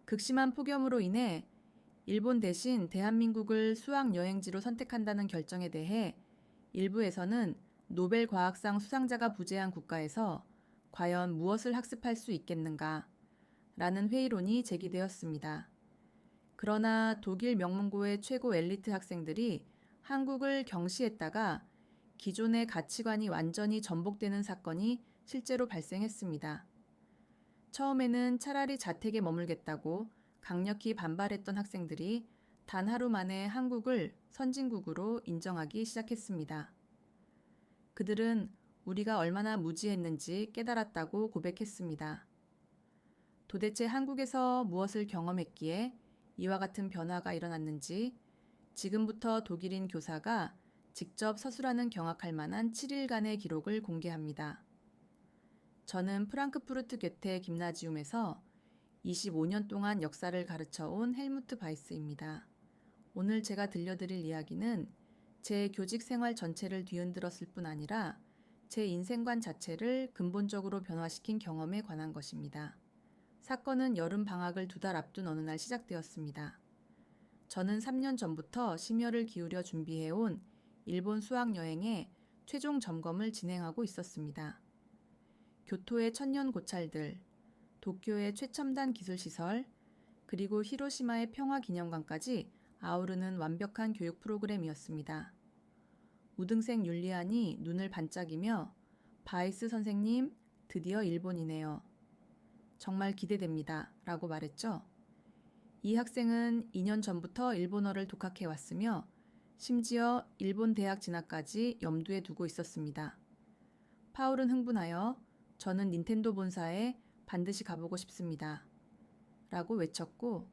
극심한 폭염으로 인해 일본 대신 대한민국을 수학 여행지로 선택한다는 결정에 대해 일부에서는 노벨 과학상 수상자가 부재한 국가에서 과연 무엇을 학습할 수 있겠는가 라는 회의론이 제기되었습니다. 그러나 독일 명문고의 최고 엘리트 학생들이 한국을 경시했다가 기존의 가치관이 완전히 전복되는 사건이 실제로 발생했습니다. 처음에는 차라리 자택에 머물겠다고 강력히 반발했던 학생들이 단 하루 만에 한국을 선진국으로 인정하기 시작했습니다. 그들은 우리가 얼마나 무지했는지 깨달았다고 고백했습니다. 도대체 한국에서 무엇을 경험했기에 이와 같은 변화가 일어났는지 지금부터 독일인 교사가 직접 서술하는 경악할 만한 7일간의 기록을 공개합니다. 저는 프랑크푸르트 괴테 김나지움에서 25년 동안 역사를 가르쳐 온 헬무트 바이스입니다. 오늘 제가 들려드릴 이야기는 제 교직 생활 전체를 뒤흔들었을 뿐 아니라 제 인생관 자체를 근본적으로 변화시킨 경험에 관한 것입니다. 사건은 여름 방학을 2달 앞둔 어느 날 시작되었습니다. 저는 3년 전부터 심혈을 기울여 준비해온 일본 수학 여행의 최종 점검을 진행하고 있었습니다. 교토의 천년 고찰들, 도쿄의 최첨단 기술시설, 그리고 히로시마의 평화기념관까지 아우르는 완벽한 교육 프로그램이었습니다. 우등생 율리안이 눈을 반짝이며 바이스 선생님, 드디어 일본이네요. 정말 기대됩니다. 라고 말했죠. 이 학생은 2년 전부터 일본어를 독학해 왔으며 심지어 일본 대학 진학까지 염두에 두고 있었습니다. 파울은 흥분하여 저는 닌텐도 본사에 반드시 가보고 싶습니다. 라고 외쳤고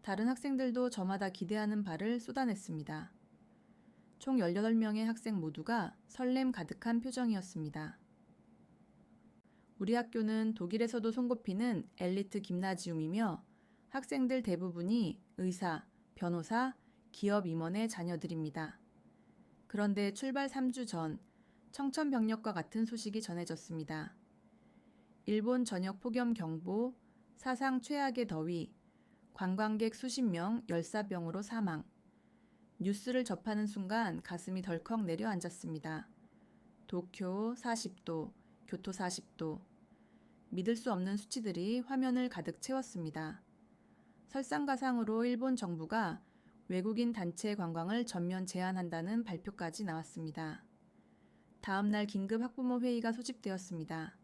다른 학생들도 저마다 기대하는 바를 쏟아냈습니다. 총 18명의 학생 모두가 설렘 가득한 표정이었습니다. 우리 학교는 독일에서도 손꼽히는 엘리트 김나지움이며 학생들 대부분이 의사, 변호사, 기업 임원의 자녀들입니다. 그런데 출발 3주 전 청천벽력과 같은 소식이 전해졌습니다. 일본 전역 폭염 경보, 사상 최악의 더위, 관광객 수십 명 열사병으로 사망. 뉴스를 접하는 순간 가슴이 덜컥 내려앉았습니다. 도쿄 40도, 교토 40도. 믿을 수 없는 수치들이 화면을 가득 채웠습니다. 설상가상으로 일본 정부가 외국인 단체 관광을 전면 제한한다는 발표까지 나왔습니다. 다음 날 긴급 학부모 회의가 소집되었습니다.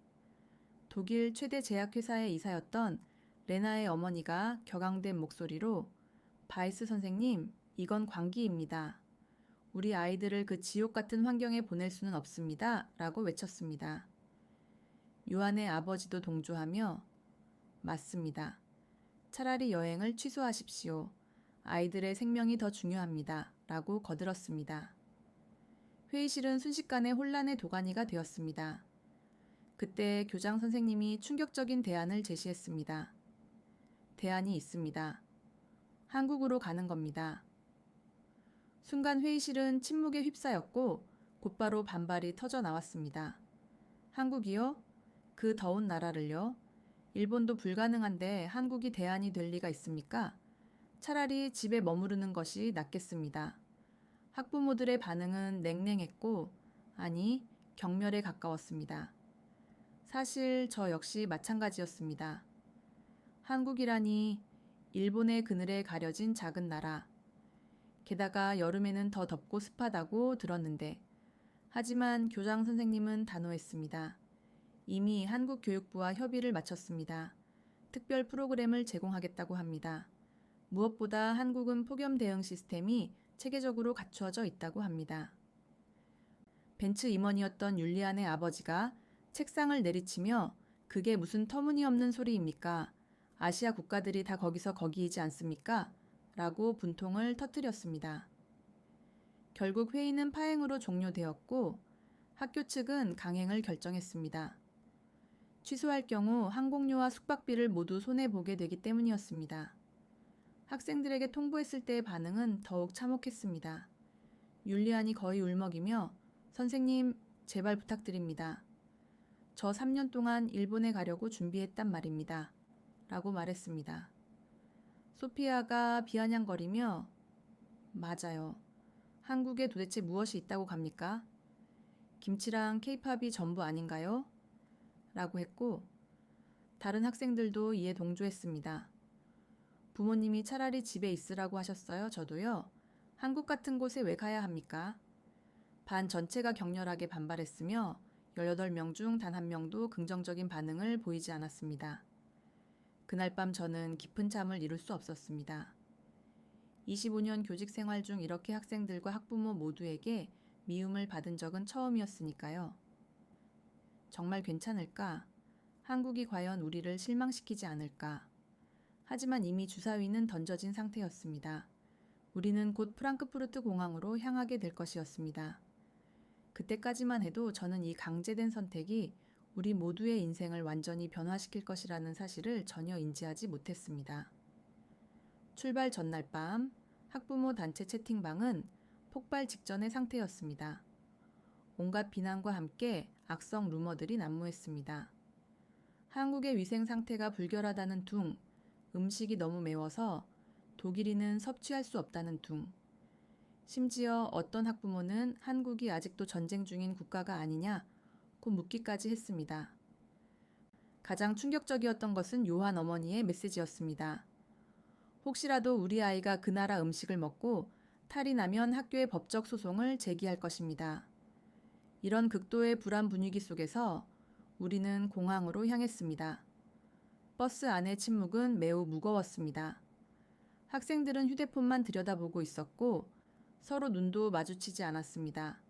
독일 최대 제약회사의 이사였던 레나의 어머니가 격앙된 목소리로 바이스 선생님, 이건 광기입니다. 우리 아이들을 그 지옥 같은 환경에 보낼 수는 없습니다. 라고 외쳤습니다. 요한의 아버지도 동조하며 맞습니다. 차라리 여행을 취소하십시오. 아이들의 생명이 더 중요합니다. 라고 거들었습니다. 회의실은 순식간에 혼란의 도가니가 되었습니다. 그때 교장 선생님이 충격적인 대안을 제시했습니다. 대안이 있습니다. 한국으로 가는 겁니다. 순간 회의실은 침묵에 휩싸였고 곧바로 반발이 터져 나왔습니다. 한국이요? 그 더운 나라를요? 일본도 불가능한데 한국이 대안이 될 리가 있습니까? 차라리 집에 머무르는 것이 낫겠습니다. 학부모들의 반응은 냉랭했고, 아니, 경멸에 가까웠습니다. 사실 저 역시 마찬가지였습니다. 한국이라니 일본의 그늘에 가려진 작은 나라. 게다가 여름에는 더 덥고 습하다고 들었는데, 하지만 교장 선생님은 단호했습니다. 이미 한국 교육부와 협의를 마쳤습니다. 특별 프로그램을 제공하겠다고 합니다. 무엇보다 한국은 폭염 대응 시스템이 체계적으로 갖추어져 있다고 합니다. 벤츠 임원이었던 율리안의 아버지가 책상을 내리치며 그게 무슨 터무니없는 소리입니까? 아시아 국가들이 다 거기서 거기이지 않습니까? 라고 분통을 터뜨렸습니다. 결국 회의는 파행으로 종료되었고 학교 측은 강행을 결정했습니다. 취소할 경우 항공료와 숙박비를 모두 손해보게 되기 때문이었습니다. 학생들에게 통보했을 때의 반응은 더욱 참혹했습니다. 율리안이 거의 울먹이며 선생님, 제발 부탁드립니다. 저 3년 동안 일본에 가려고 준비했단 말입니다. 라고 말했습니다. 소피아가 비아냥거리며 맞아요. 한국에 도대체 무엇이 있다고 갑니까? 김치랑 케이팝이 전부 아닌가요? 라고 했고 다른 학생들도 이에 동조했습니다. 부모님이 차라리 집에 있으라고 하셨어요. 저도요. 한국 같은 곳에 왜 가야 합니까? 반 전체가 격렬하게 반발했으며 18명 중 단 한 명도 긍정적인 반응을 보이지 않았습니다. 그날 밤 저는 깊은 잠을 이룰 수 없었습니다. 25년 교직 생활 중 이렇게 학생들과 학부모 모두에게 미움을 받은 적은 처음이었으니까요. 정말 괜찮을까? 한국이 과연 우리를 실망시키지 않을까? 하지만 이미 주사위는 던져진 상태였습니다. 우리는 곧 프랑크푸르트 공항으로 향하게 될 것이었습니다. 그때까지만 해도 저는 이 강제된 선택이 우리 모두의 인생을 완전히 변화시킬 것이라는 사실을 전혀 인지하지 못했습니다. 출발 전날 밤 학부모 단체 채팅방은 폭발 직전의 상태였습니다. 온갖 비난과 함께 악성 루머들이 난무했습니다. 한국의 위생 상태가 불결하다는 둥, 음식이 너무 매워서 독일인은 섭취할 수 없다는 둥, 심지어 어떤 학부모는 한국이 아직도 전쟁 중인 국가가 아니냐고 묻기까지 했습니다. 가장 충격적이었던 것은 요한 어머니의 메시지였습니다. 혹시라도 우리 아이가 그 나라 음식을 먹고 탈이 나면 학교에 법적 소송을 제기할 것입니다. 이런 극도의 불안 분위기 속에서 우리는 공항으로 향했습니다. 버스 안의 침묵은 매우 무거웠습니다. 학생들은 휴대폰만 들여다보고 있었고 서로 눈도 마주치지 않았습니다.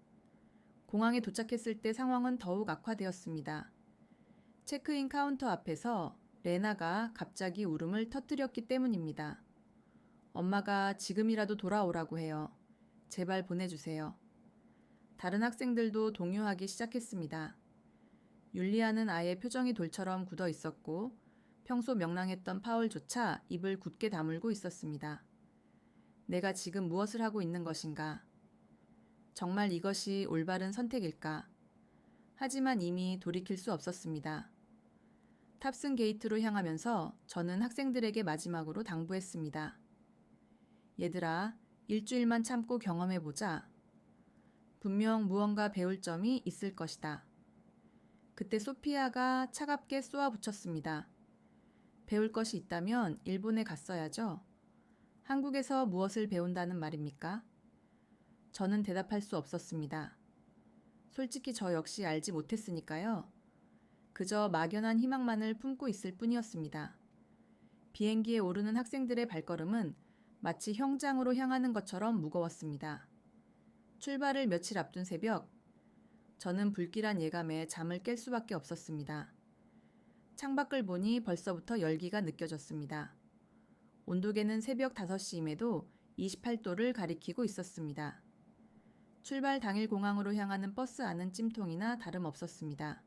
공항에 도착했을 때 상황은 더욱 악화되었습니다. 체크인 카운터 앞에서 레나가 갑자기 울음을 터뜨렸기 때문입니다. 엄마가 지금이라도 돌아오라고 해요. 제발 보내주세요. 다른 학생들도 동요하기 시작했습니다. 율리아는 아예 표정이 돌처럼 굳어 있었고 평소 명랑했던 파울조차 입을 굳게 다물고 있었습니다. 내가 지금 무엇을 하고 있는 것인가? 정말 이것이 올바른 선택일까? 하지만 이미 돌이킬 수 없었습니다. 탑승 게이트로 향하면서 저는 학생들에게 마지막으로 당부했습니다. 얘들아, 일주일만 참고 경험해보자. 분명 무언가 배울 점이 있을 것이다. 그때 소피아가 차갑게 쏘아붙였습니다. 배울 것이 있다면 일본에 갔어야죠. 한국에서 무엇을 배운다는 말입니까? 저는 대답할 수 없었습니다. 솔직히 저 역시 알지 못했으니까요. 그저 막연한 희망만을 품고 있을 뿐이었습니다. 비행기에 오르는 학생들의 발걸음은 마치 형장으로 향하는 것처럼 무거웠습니다. 출발을 며칠 앞둔 새벽, 저는 불길한 예감에 잠을 깰 수밖에 없었습니다. 창밖을 보니 벌써부터 열기가 느껴졌습니다. 온도계는 새벽 5시임에도 28도를 가리키고 있었습니다. 출발 당일 공항으로 향하는 버스 안은 찜통이나 다름없었습니다.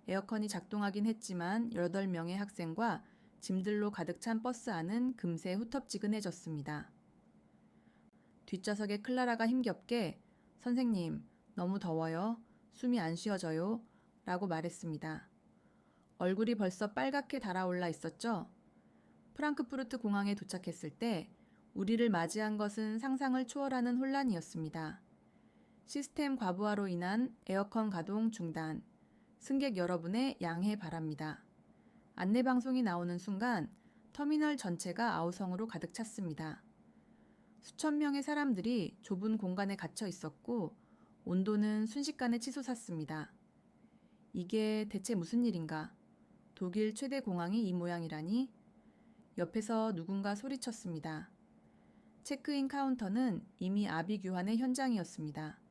에어컨이 작동하긴 했지만 8명의 학생과 짐들로 가득 찬 버스 안은 금세 후텁지근해졌습니다. 뒷좌석에 클라라가 힘겹게 선생님, 너무 더워요. 숨이 안 쉬어져요. 라고 말했습니다. 얼굴이 벌써 빨갛게 달아올라 있었죠. 프랑크푸르트 공항에 도착했을 때 우리를 맞이한 것은 상상을 초월하는 혼란이었습니다. 시스템 과부하로 인한 에어컨 가동 중단, 승객 여러분의 양해 바랍니다. 안내방송이 나오는 순간 터미널 전체가 아우성으로 가득 찼습니다. 수천 명의 사람들이 좁은 공간에 갇혀 있었고 온도는 순식간에 치솟았습니다. 이게 대체 무슨 일인가? 독일 최대 공항이 이 모양이라니? 옆에서 누군가 소리쳤습니다. 체크인 카운터는 이미 아비규환의 현장이었습니다.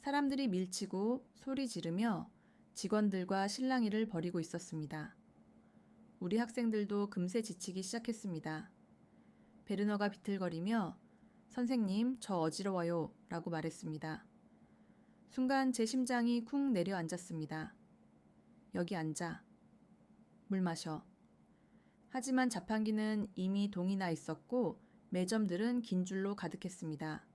사람들이 밀치고 소리 지르며 직원들과 실랑이를 벌이고 있었습니다. 우리 학생들도 금세 지치기 시작했습니다. 베르너가 비틀거리며 선생님, 저 어지러워요 라고 말했습니다. 순간 제 심장이 쿵 내려앉았습니다. 여기 앉아. 물 마셔. 하지만 자판기는 이미 동이 나 있었고 매점들은 긴 줄로 가득했습니다.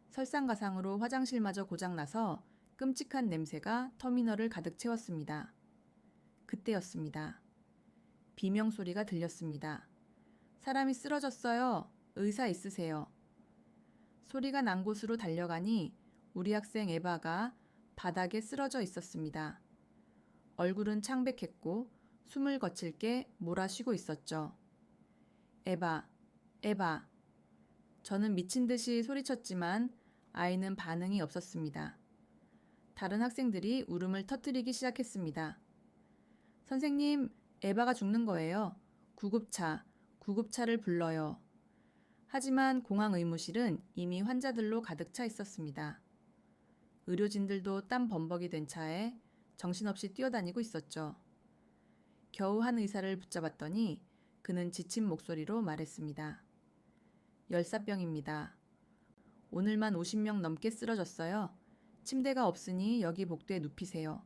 설상가상으로 화장실마저 고장나서 끔찍한 냄새가 터미널을 가득 채웠습니다. 그때였습니다. 비명 소리가 들렸습니다. 사람이 쓰러졌어요. 의사 있으세요? 소리가 난 곳으로 달려가니 우리 학생 에바가 바닥에 쓰러져 있었습니다. 얼굴은 창백했고 숨을 거칠게 몰아쉬고 있었죠. 에바, 에바. 저는 미친 듯이 소리쳤지만 아이는 반응이 없었습니다. 다른 학생들이 울음을 터뜨리기 시작했습니다. 선생님, 에바가 죽는 거예요. 구급차를 불러요. 하지만 공항 의무실은 이미 환자들로 가득 차 있었습니다. 의료진들도 땀 범벅이 된 차에 정신없이 뛰어다니고 있었죠. 겨우 한 의사를 붙잡았더니 그는 지친 목소리로 말했습니다. 열사병입니다. 오늘만 50명 넘게 쓰러졌어요. 침대가 없으니 여기 복도에 눕히세요.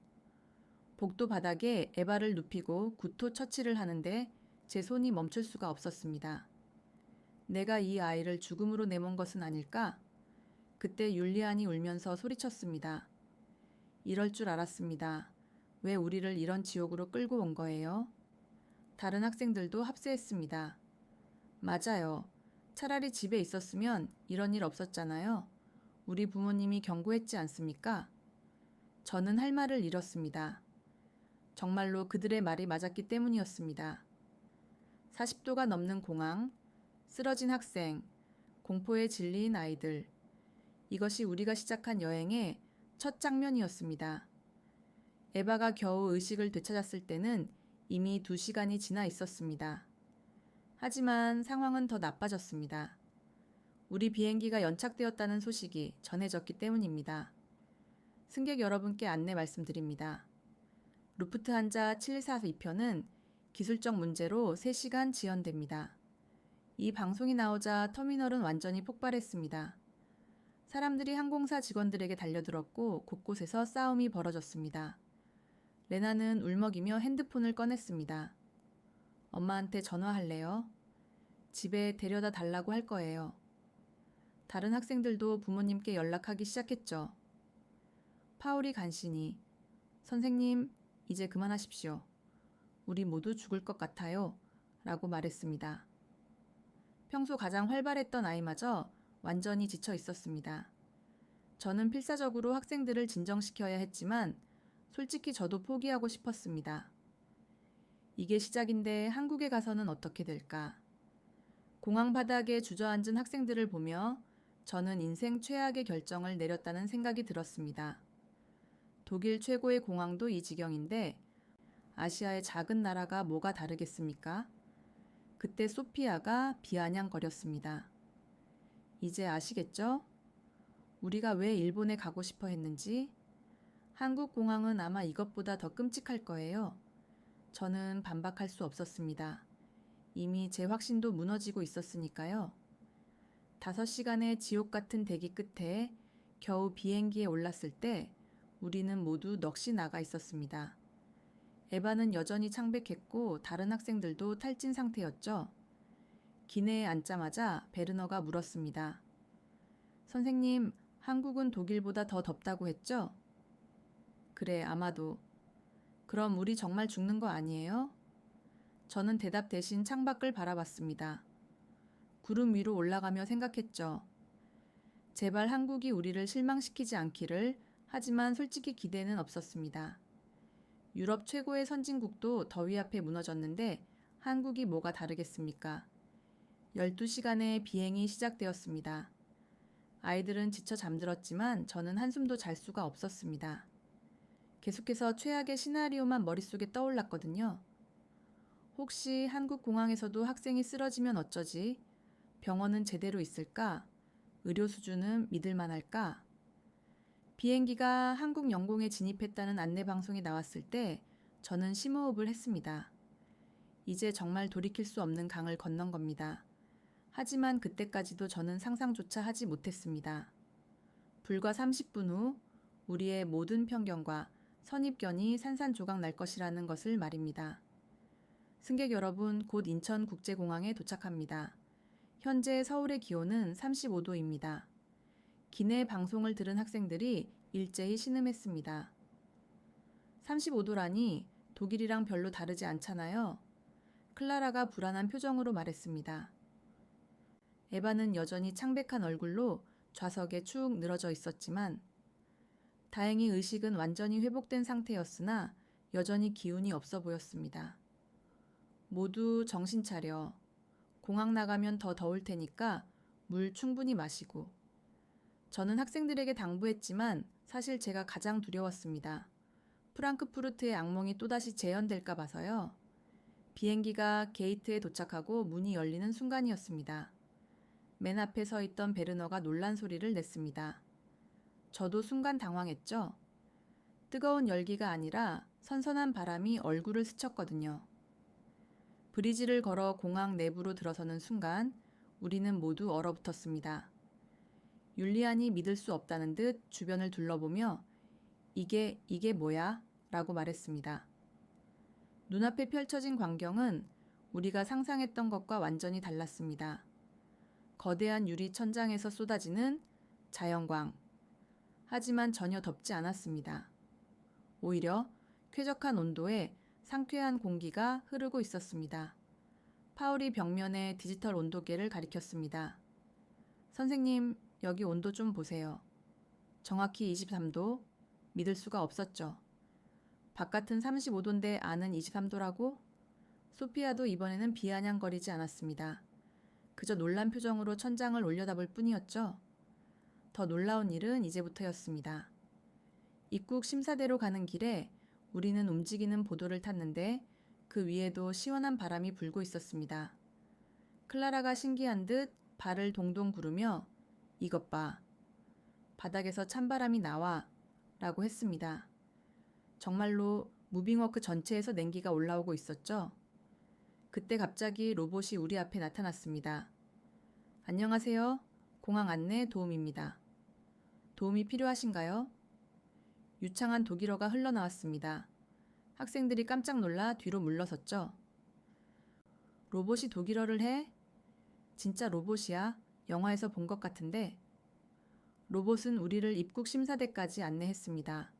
복도 바닥에 에바를 눕히고 구토 처치를 하는데 제 손이 멈출 수가 없었습니다. 내가 이 아이를 죽음으로 내몬 것은 아닐까? 그때 율리안이 울면서 소리쳤습니다. 이럴 줄 알았습니다. 왜 우리를 이런 지옥으로 끌고 온 거예요? 다른 학생들도 합세했습니다. 맞아요. 차라리 집에 있었으면 이런 일 없었잖아요. 우리 부모님이 경고했지 않습니까? 저는 할 말을 잃었습니다. 정말로 그들의 말이 맞았기 때문이었습니다. 40도가 넘는 공항, 쓰러진 학생, 공포에 질린 아이들. 이것이 우리가 시작한 여행의 첫 장면이었습니다. 에바가 겨우 의식을 되찾았을 때는 이미 2시간이 지나 있었습니다. 하지만 상황은 더 나빠졌습니다. 우리 비행기가 연착되었다는 소식이 전해졌기 때문입니다. 승객 여러분께 안내 말씀드립니다. 루프트한자 742편은 기술적 문제로 3시간 지연됩니다. 이 방송이 나오자 터미널은 완전히 폭발했습니다. 사람들이 항공사 직원들에게 달려들었고 곳곳에서 싸움이 벌어졌습니다. 레나는 울먹이며 핸드폰을 꺼냈습니다. 엄마한테 전화할래요? 집에 데려다 달라고 할 거예요. 다른 학생들도 부모님께 연락하기 시작했죠. 파울이 간신히 선생님, 이제 그만하십시오. 우리 모두 죽을 것 같아요. 라고 말했습니다. 평소 가장 활발했던 아이마저 완전히 지쳐 있었습니다. 저는 필사적으로 학생들을 진정시켜야 했지만 솔직히 저도 포기하고 싶었습니다. 이게 시작인데 한국에 가서는 어떻게 될까? 공항 바닥에 주저앉은 학생들을 보며 저는 인생 최악의 결정을 내렸다는 생각이 들었습니다. 독일 최고의 공항도 이 지경인데 아시아의 작은 나라가 뭐가 다르겠습니까? 그때 소피아가 비아냥거렸습니다. 이제 아시겠죠? 우리가 왜 일본에 가고 싶어 했는지? 한국 공항은 아마 이것보다 더 끔찍할 거예요. 저는 반박할 수 없었습니다. 이미 제 확신도 무너지고 있었으니까요. 5시간의 지옥 같은 대기 끝에 겨우 비행기에 올랐을 때 우리는 모두 넋이 나가 있었습니다. 에바는 여전히 창백했고 다른 학생들도 탈진 상태였죠. 기내에 앉자마자 베르너가 물었습니다. 선생님, 한국은 독일보다 더 덥다고 했죠? 그래, 아마도. 그럼 우리 정말 죽는 거 아니에요? 저는 대답 대신 창밖을 바라봤습니다. 구름 위로 올라가며 생각했죠. 제발 한국이 우리를 실망시키지 않기를. 하지만 솔직히 기대는 없었습니다. 유럽 최고의 선진국도 더위 앞에 무너졌는데 한국이 뭐가 다르겠습니까? 12시간의 비행이 시작되었습니다. 아이들은 지쳐 잠들었지만 저는 한숨도 잘 수가 없었습니다. 계속해서 최악의 시나리오만 머릿속에 떠올랐거든요. 혹시 한국 공항에서도 학생이 쓰러지면 어쩌지? 병원은 제대로 있을까? 의료 수준은 믿을 만할까? 비행기가 한국 영공에 진입했다는 안내방송이 나왔을 때 저는 심호흡을 했습니다. 이제 정말 돌이킬 수 없는 강을 건넌 겁니다. 하지만 그때까지도 저는 상상조차 하지 못했습니다. 불과 30분 후 우리의 모든 편견과 선입견이 산산조각 날 것이라는 것을 말입니다. 승객 여러분, 곧 인천국제공항에 도착합니다. 현재 서울의 기온은 35도입니다. 기내 방송을 들은 학생들이 일제히 신음했습니다. 35도라니 독일이랑 별로 다르지 않잖아요. 클라라가 불안한 표정으로 말했습니다. 에바는 여전히 창백한 얼굴로 좌석에 축 늘어져 있었지만 다행히 의식은 완전히 회복된 상태였으나 여전히 기운이 없어 보였습니다. 모두 정신 차려. 공항 나가면 더 더울 테니까 물 충분히 마시고. 저는 학생들에게 당부했지만 사실 제가 가장 두려웠습니다. 프랑크푸르트의 악몽이 또다시 재현될까 봐서요. 비행기가 게이트에 도착하고 문이 열리는 순간이었습니다. 맨 앞에 서 있던 베르너가 놀란 소리를 냈습니다. 저도 순간 당황했죠. 뜨거운 열기가 아니라 선선한 바람이 얼굴을 스쳤거든요. 브리지를 걸어 공항 내부로 들어서는 순간 우리는 모두 얼어붙었습니다. 율리안이 믿을 수 없다는 듯 주변을 둘러보며 이게 뭐야? 라고 말했습니다. 눈앞에 펼쳐진 광경은 우리가 상상했던 것과 완전히 달랐습니다. 거대한 유리 천장에서 쏟아지는 자연광. 하지만 전혀 덥지 않았습니다. 오히려 쾌적한 온도에 상쾌한 공기가 흐르고 있었습니다. 파울이 벽면에 디지털 온도계를 가리켰습니다. 선생님, 여기 온도 좀 보세요. 정확히 23도. 믿을 수가 없었죠. 바깥은 35도인데 안은 23도라고? 소피아도 이번에는 비아냥거리지 않았습니다. 그저 놀란 표정으로 천장을 올려다볼 뿐이었죠. 더 놀라운 일은 이제부터였습니다. 입국 심사대로 가는 길에 우리는 움직이는 보도를 탔는데 그 위에도 시원한 바람이 불고 있었습니다. 클라라가 신기한 듯 발을 동동 구르며 이것 봐. 바닥에서 찬바람이 나와 라고 했습니다. 정말로 무빙워크 전체에서 냉기가 올라오고 있었죠. 그때 갑자기 로봇이 우리 앞에 나타났습니다. 안녕하세요. 공항 안내 도움입니다. 도움이 필요하신가요? 유창한 독일어가 흘러나왔습니다. 학생들이 깜짝 놀라 뒤로 물러섰죠. 로봇이 독일어를 해? 진짜 로봇이야. 영화에서 본 것 같은데. 로봇은 우리를 입국 심사대까지 안내했습니다.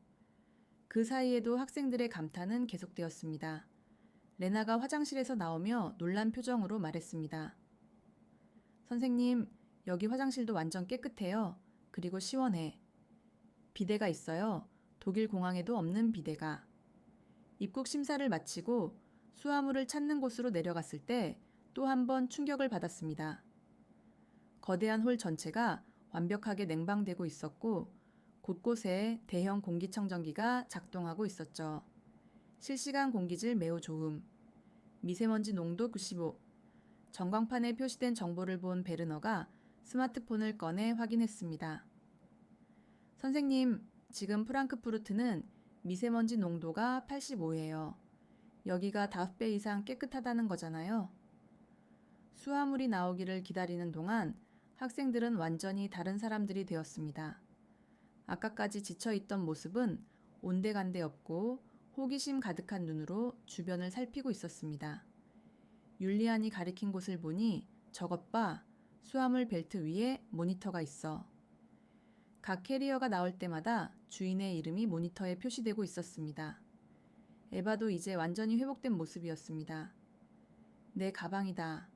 그 사이에도 학생들의 감탄은 계속되었습니다. 레나가 화장실에서 나오며 놀란 표정으로 말했습니다. 선생님, 여기 화장실도 완전 깨끗해요. 그리고 시원해. 비데가 있어요. 독일 공항에도 없는 비데가. 입국 심사를 마치고 수화물을 찾는 곳으로 내려갔을 때 또 한 번 충격을 받았습니다. 거대한 홀 전체가 완벽하게 냉방되고 있었고 곳곳에 대형 공기청정기가 작동하고 있었죠. 실시간 공기질 매우 좋음. 미세먼지 농도 95. 전광판에 표시된 정보를 본 베르너가 스마트폰을 꺼내 확인했습니다. 선생님, 지금 프랑크푸르트는 미세먼지 농도가 85예요. 여기가 5배 이상 깨끗하다는 거잖아요. 수화물이 나오기를 기다리는 동안 학생들은 완전히 다른 사람들이 되었습니다. 아까까지 지쳐있던 모습은 온데간데 없고 호기심 가득한 눈으로 주변을 살피고 있었습니다. 율리안이 가리킨 곳을 보니 저것 봐, 수화물 벨트 위에 모니터가 있어. 각 캐리어가 나올 때마다 주인의 이름이 모니터에 표시되고 있었습니다. 에바도 이제 완전히 회복된 모습이었습니다. 내 가방이다.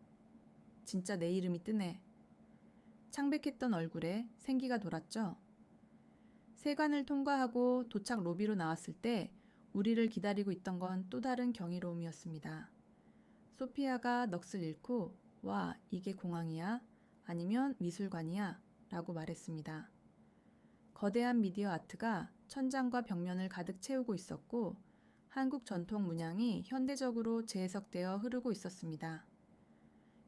진짜 내 이름이 뜨네. 창백했던 얼굴에 생기가 돌았죠. 세관을 통과하고 도착 로비로 나왔을 때 우리를 기다리고 있던 건 또 다른 경이로움이었습니다. 소피아가 넋을 잃고 와, 이게 공항이야? 아니면 미술관이야? 라고 말했습니다. 거대한 미디어 아트가 천장과 벽면을 가득 채우고 있었고 한국 전통 문양이 현대적으로 재해석되어 흐르고 있었습니다.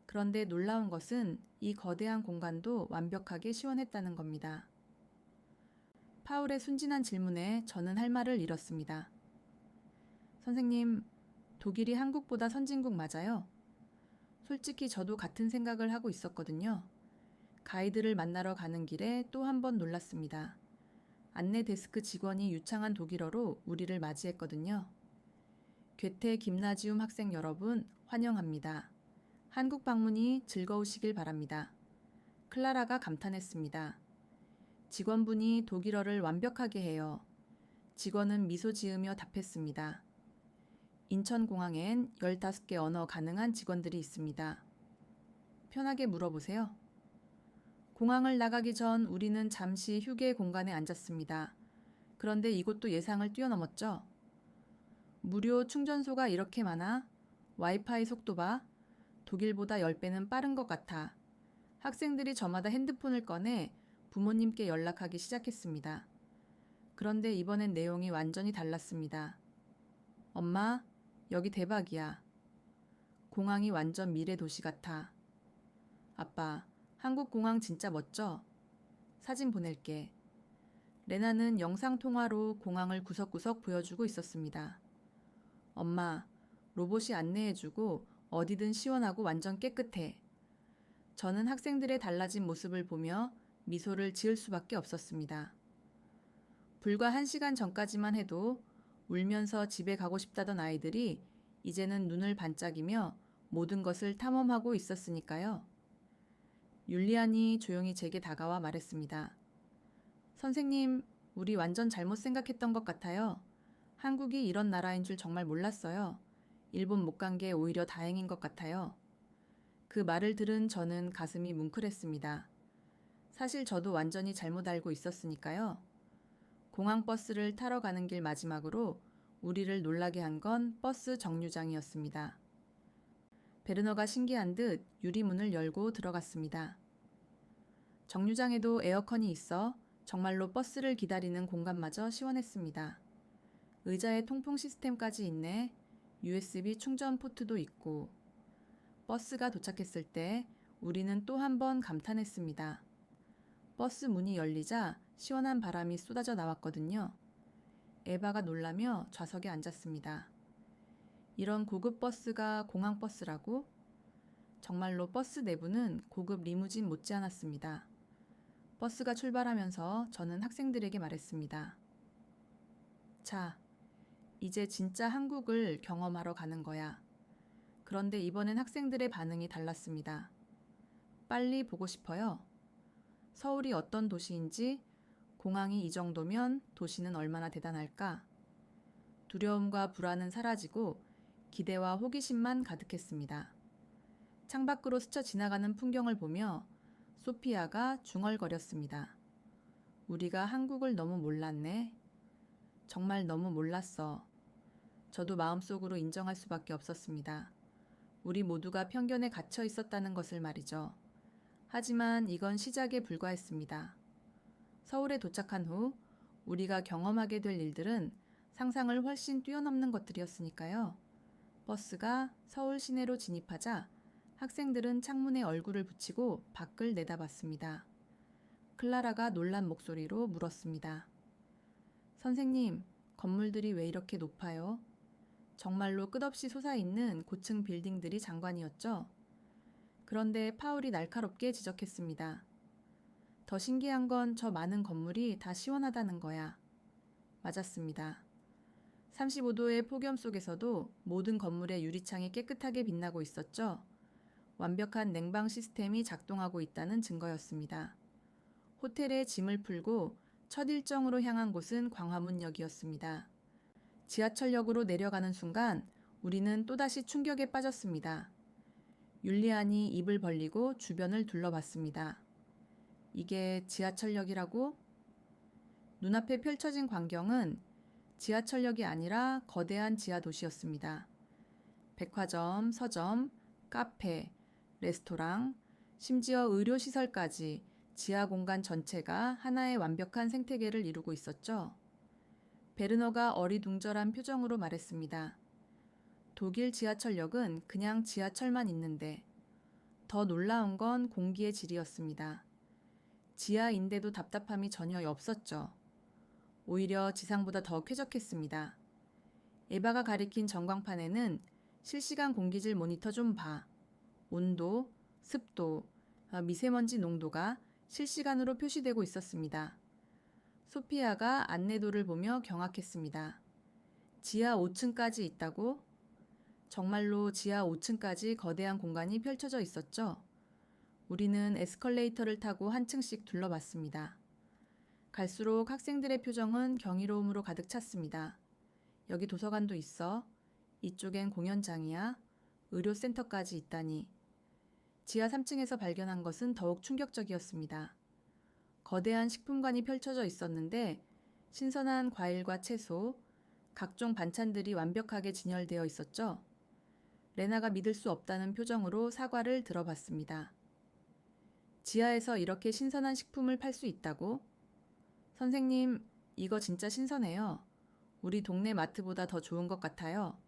그런데 놀라운 것은 이 거대한 공간도 완벽하게 시원했다는 겁니다. 파울의 순진한 질문에 저는 할 말을 잃었습니다. 선생님, 독일이 한국보다 선진국 맞아요? 솔직히 저도 같은 생각을 하고 있었거든요. 가이드를 만나러 가는 길에 또 한 번 놀랐습니다. 안내 데스크 직원이 유창한 독일어로 우리를 맞이했거든요. 괴테 김나지움 학생 여러분, 환영합니다. 한국 방문이 즐거우시길 바랍니다. 클라라가 감탄했습니다. 직원분이 독일어를 완벽하게 해요. 직원은 미소 지으며 답했습니다. 인천공항엔 15개 언어 가능한 직원들이 있습니다. 편하게 물어보세요. 공항을 나가기 전 우리는 잠시 휴게 공간에 앉았습니다. 그런데 이곳도 예상을 뛰어넘었죠. 무료 충전소가 이렇게 많아? 와이파이 속도 봐. 독일보다 10배는 빠른 것 같아. 학생들이 저마다 핸드폰을 꺼내 부모님께 연락하기 시작했습니다. 그런데 이번엔 내용이 완전히 달랐습니다. 엄마, 여기 대박이야. 공항이 완전 미래 도시 같아. 아빠, 한국 공항 진짜 멋져. 사진 보낼게. 레나는 영상통화로 공항을 구석구석 보여주고 있었습니다. 엄마, 로봇이 안내해주고 어디든 시원하고 완전 깨끗해. 저는 학생들의 달라진 모습을 보며 미소를 지을 수밖에 없었습니다. 불과 1시간 전까지만 해도 울면서 집에 가고 싶다던 아이들이 이제는 눈을 반짝이며 모든 것을 탐험하고 있었으니까요. 율리안이 조용히 제게 다가와 말했습니다. 선생님, 우리 완전 잘못 생각했던 것 같아요. 한국이 이런 나라인 줄 정말 몰랐어요. 일본 못 간 게 오히려 다행인 것 같아요. 그 말을 들은 저는 가슴이 뭉클했습니다. 사실 저도 완전히 잘못 알고 있었으니까요. 공항 버스를 타러 가는 길 마지막으로 우리를 놀라게 한 건 버스 정류장이었습니다. 베르너가 신기한 듯 유리문을 열고 들어갔습니다. 정류장에도 에어컨이 있어 정말로 버스를 기다리는 공간마저 시원했습니다. 의자에 통풍 시스템까지 있네. USB 충전 포트도 있고. 버스가 도착했을 때 우리는 또 한 번 감탄했습니다. 버스 문이 열리자 시원한 바람이 쏟아져 나왔거든요. 에바가 놀라며 좌석에 앉았습니다. 이런 고급 버스가 공항 버스라고? 정말로 버스 내부는 고급 리무진 못지않았습니다. 버스가 출발하면서 저는 학생들에게 말했습니다. 자, 이제 진짜 한국을 경험하러 가는 거야. 그런데 이번엔 학생들의 반응이 달랐습니다. 빨리 보고 싶어요. 서울이 어떤 도시인지, 공항이 이 정도면 도시는 얼마나 대단할까? 두려움과 불안은 사라지고 기대와 호기심만 가득했습니다. 창밖으로 스쳐 지나가는 풍경을 보며 소피아가 중얼거렸습니다. 우리가 한국을 너무 몰랐네. 정말 너무 몰랐어. 저도 마음속으로 인정할 수밖에 없었습니다. 우리 모두가 편견에 갇혀 있었다는 것을 말이죠. 하지만 이건 시작에 불과했습니다. 서울에 도착한 후 우리가 경험하게 될 일들은 상상을 훨씬 뛰어넘는 것들이었으니까요. 버스가 서울 시내로 진입하자 학생들은 창문에 얼굴을 붙이고 밖을 내다봤습니다. 클라라가 놀란 목소리로 물었습니다. 선생님, 건물들이 왜 이렇게 높아요? 정말로 끝없이 솟아있는 고층 빌딩들이 장관이었죠. 그런데 파울이 날카롭게 지적했습니다. 더 신기한 건 저 많은 건물이 다 시원하다는 거야. 맞았습니다. 35도의 폭염 속에서도 모든 건물의 유리창이 깨끗하게 빛나고 있었죠. 완벽한 냉방 시스템이 작동하고 있다는 증거였습니다. 호텔에 짐을 풀고 첫 일정으로 향한 곳은 광화문역이었습니다. 지하철역으로 내려가는 순간 우리는 또다시 충격에 빠졌습니다. 율리안이 입을 벌리고 주변을 둘러봤습니다. 이게 지하철역이라고? 눈앞에 펼쳐진 광경은 지하철역이 아니라 거대한 지하 도시였습니다. 백화점, 서점, 카페, 레스토랑, 심지어 의료시설까지 지하 공간 전체가 하나의 완벽한 생태계를 이루고 있었죠. 베르너가 어리둥절한 표정으로 말했습니다. 독일 지하철역은 그냥 지하철만 있는데 더 놀라운 건 공기의 질이었습니다. 지하인데도 답답함이 전혀 없었죠. 오히려 지상보다 더 쾌적했습니다. 에바가 가리킨 전광판에는 실시간 공기질 모니터 좀 봐. 온도, 습도, 미세먼지 농도가 실시간으로 표시되고 있었습니다. 소피아가 안내도를 보며 경악했습니다. 지하 5층까지 있다고? 정말로 지하 5층까지 거대한 공간이 펼쳐져 있었죠. 우리는 에스컬레이터를 타고 한 층씩 둘러봤습니다. 갈수록 학생들의 표정은 경이로움으로 가득 찼습니다. 여기 도서관도 있어. 이쪽엔 공연장이야. 의료센터까지 있다니. 지하 3층에서 발견한 것은 더욱 충격적이었습니다. 거대한 식품관이 펼쳐져 있었는데 신선한 과일과 채소, 각종 반찬들이 완벽하게 진열되어 있었죠. 레나가 믿을 수 없다는 표정으로 사과를 들어봤습니다. 지하에서 이렇게 신선한 식품을 팔 수 있다고? 선생님, 이거 진짜 신선해요. 우리 동네 마트보다 더 좋은 것 같아요.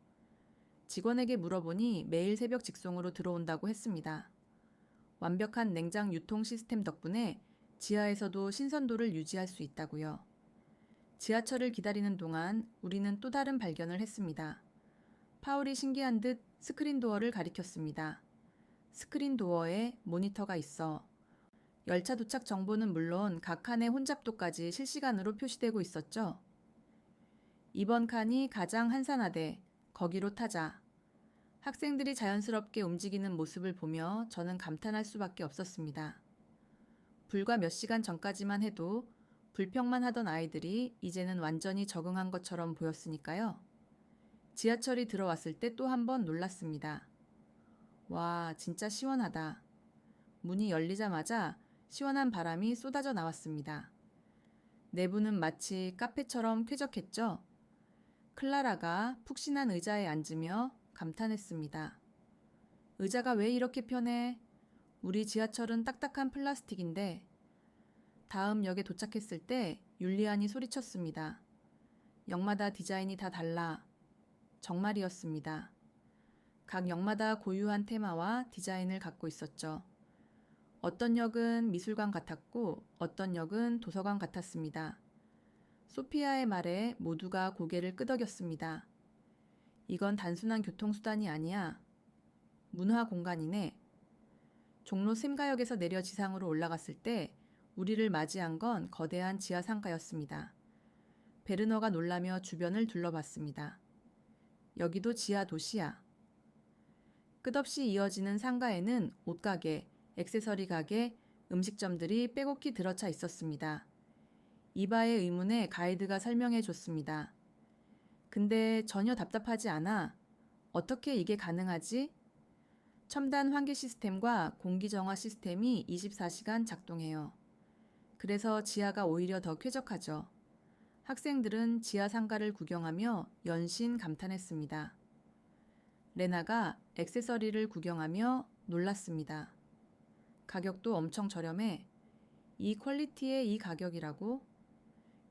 직원에게 물어보니 매일 새벽 직송으로 들어온다고 했습니다. 완벽한 냉장 유통 시스템 덕분에 지하에서도 신선도를 유지할 수 있다고요. 지하철을 기다리는 동안 우리는 또 다른 발견을 했습니다. 파울이 신기한 듯 스크린 도어를 가리켰습니다. 스크린 도어에 모니터가 있어 열차 도착 정보는 물론 각 칸의 혼잡도까지 실시간으로 표시되고 있었죠. 이번 칸이 가장 한산하되 거기로 타자. 학생들이 자연스럽게 움직이는 모습을 보며 저는 감탄할 수밖에 없었습니다. 불과 몇 시간 전까지만 해도 불평만 하던 아이들이 이제는 완전히 적응한 것처럼 보였으니까요. 지하철이 들어왔을 때 또 한 번 놀랐습니다. 와, 진짜 시원하다. 문이 열리자마자 시원한 바람이 쏟아져 나왔습니다. 내부는 마치 카페처럼 쾌적했죠. 클라라가 푹신한 의자에 앉으며 감탄했습니다. 의자가 왜 이렇게 편해? 우리 지하철은 딱딱한 플라스틱인데. 다음 역에 도착했을 때 율리안이 소리쳤습니다. 역마다 디자인이 다 달라. 정말이었습니다. 각 역마다 고유한 테마와 디자인을 갖고 있었죠. 어떤 역은 미술관 같았고 어떤 역은 도서관 같았습니다. 소피아의 말에 모두가 고개를 끄덕였습니다. 이건 단순한 교통수단이 아니야. 문화 공간이네. 종로 샘가역에서 내려 지상으로 올라갔을 때 우리를 맞이한 건 거대한 지하 상가였습니다. 베르너가 놀라며 주변을 둘러봤습니다. 여기도 지하 도시야. 끝없이 이어지는 상가에는 옷가게, 액세서리 가게, 음식점들이 빼곡히 들어차 있었습니다. 이바의 의문에 가이드가 설명해 줬습니다. 근데 전혀 답답하지 않아. 어떻게 이게 가능하지? 첨단 환기 시스템과 공기 정화 시스템이 24시간 작동해요. 그래서 지하가 오히려 더 쾌적하죠. 학생들은 지하 상가를 구경하며 연신 감탄했습니다. 레나가 액세서리를 구경하며 놀랐습니다. 가격도 엄청 저렴해. 이 퀄리티의 이 가격이라고?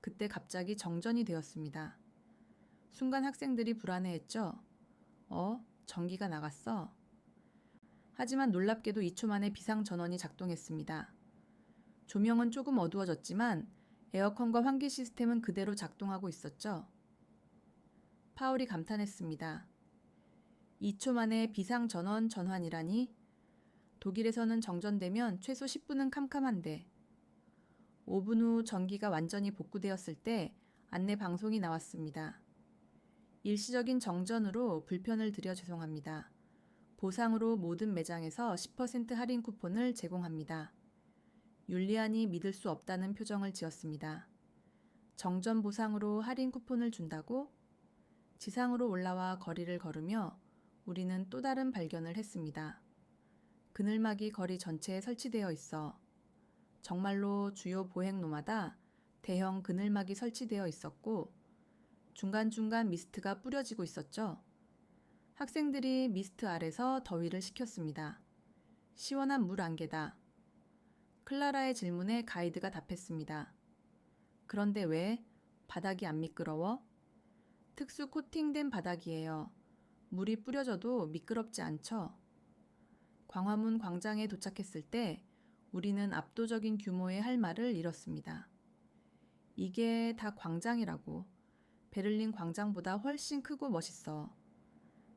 그때 갑자기 정전이 되었습니다. 순간 학생들이 불안해했죠. 전기가 나갔어. 하지만 놀랍게도 2초 만에 비상전원이 작동했습니다. 조명은 조금 어두워졌지만 에어컨과 환기 시스템은 그대로 작동하고 있었죠. 파울이 감탄했습니다. 2초 만에 비상전원 전환이라니? 독일에서는 정전되면 최소 10분은 캄캄한데. 5분 후 전기가 완전히 복구되었을 때 안내 방송이 나왔습니다. 일시적인 정전으로 불편을 드려 죄송합니다. 보상으로 모든 매장에서 10% 할인 쿠폰을 제공합니다. 율리안이 믿을 수 없다는 표정을 지었습니다. 정전 보상으로 할인 쿠폰을 준다고? 지상으로 올라와 거리를 걸으며 우리는 또 다른 발견을 했습니다. 그늘막이 거리 전체에 설치되어 있어 정말로 주요 보행로마다 대형 그늘막이 설치되어 있었고 중간중간 미스트가 뿌려지고 있었죠. 학생들이 미스트 아래서 더위를 식혔습니다. 시원한 물 안개다. 클라라의 질문에 가이드가 답했습니다. 그런데 왜? 바닥이 안 미끄러워? 특수 코팅된 바닥이에요. 물이 뿌려져도 미끄럽지 않죠. 광화문 광장에 도착했을 때 우리는 압도적인 규모의 할 말을 잃었습니다. 이게 다 광장이라고. 베를린 광장보다 훨씬 크고 멋있어.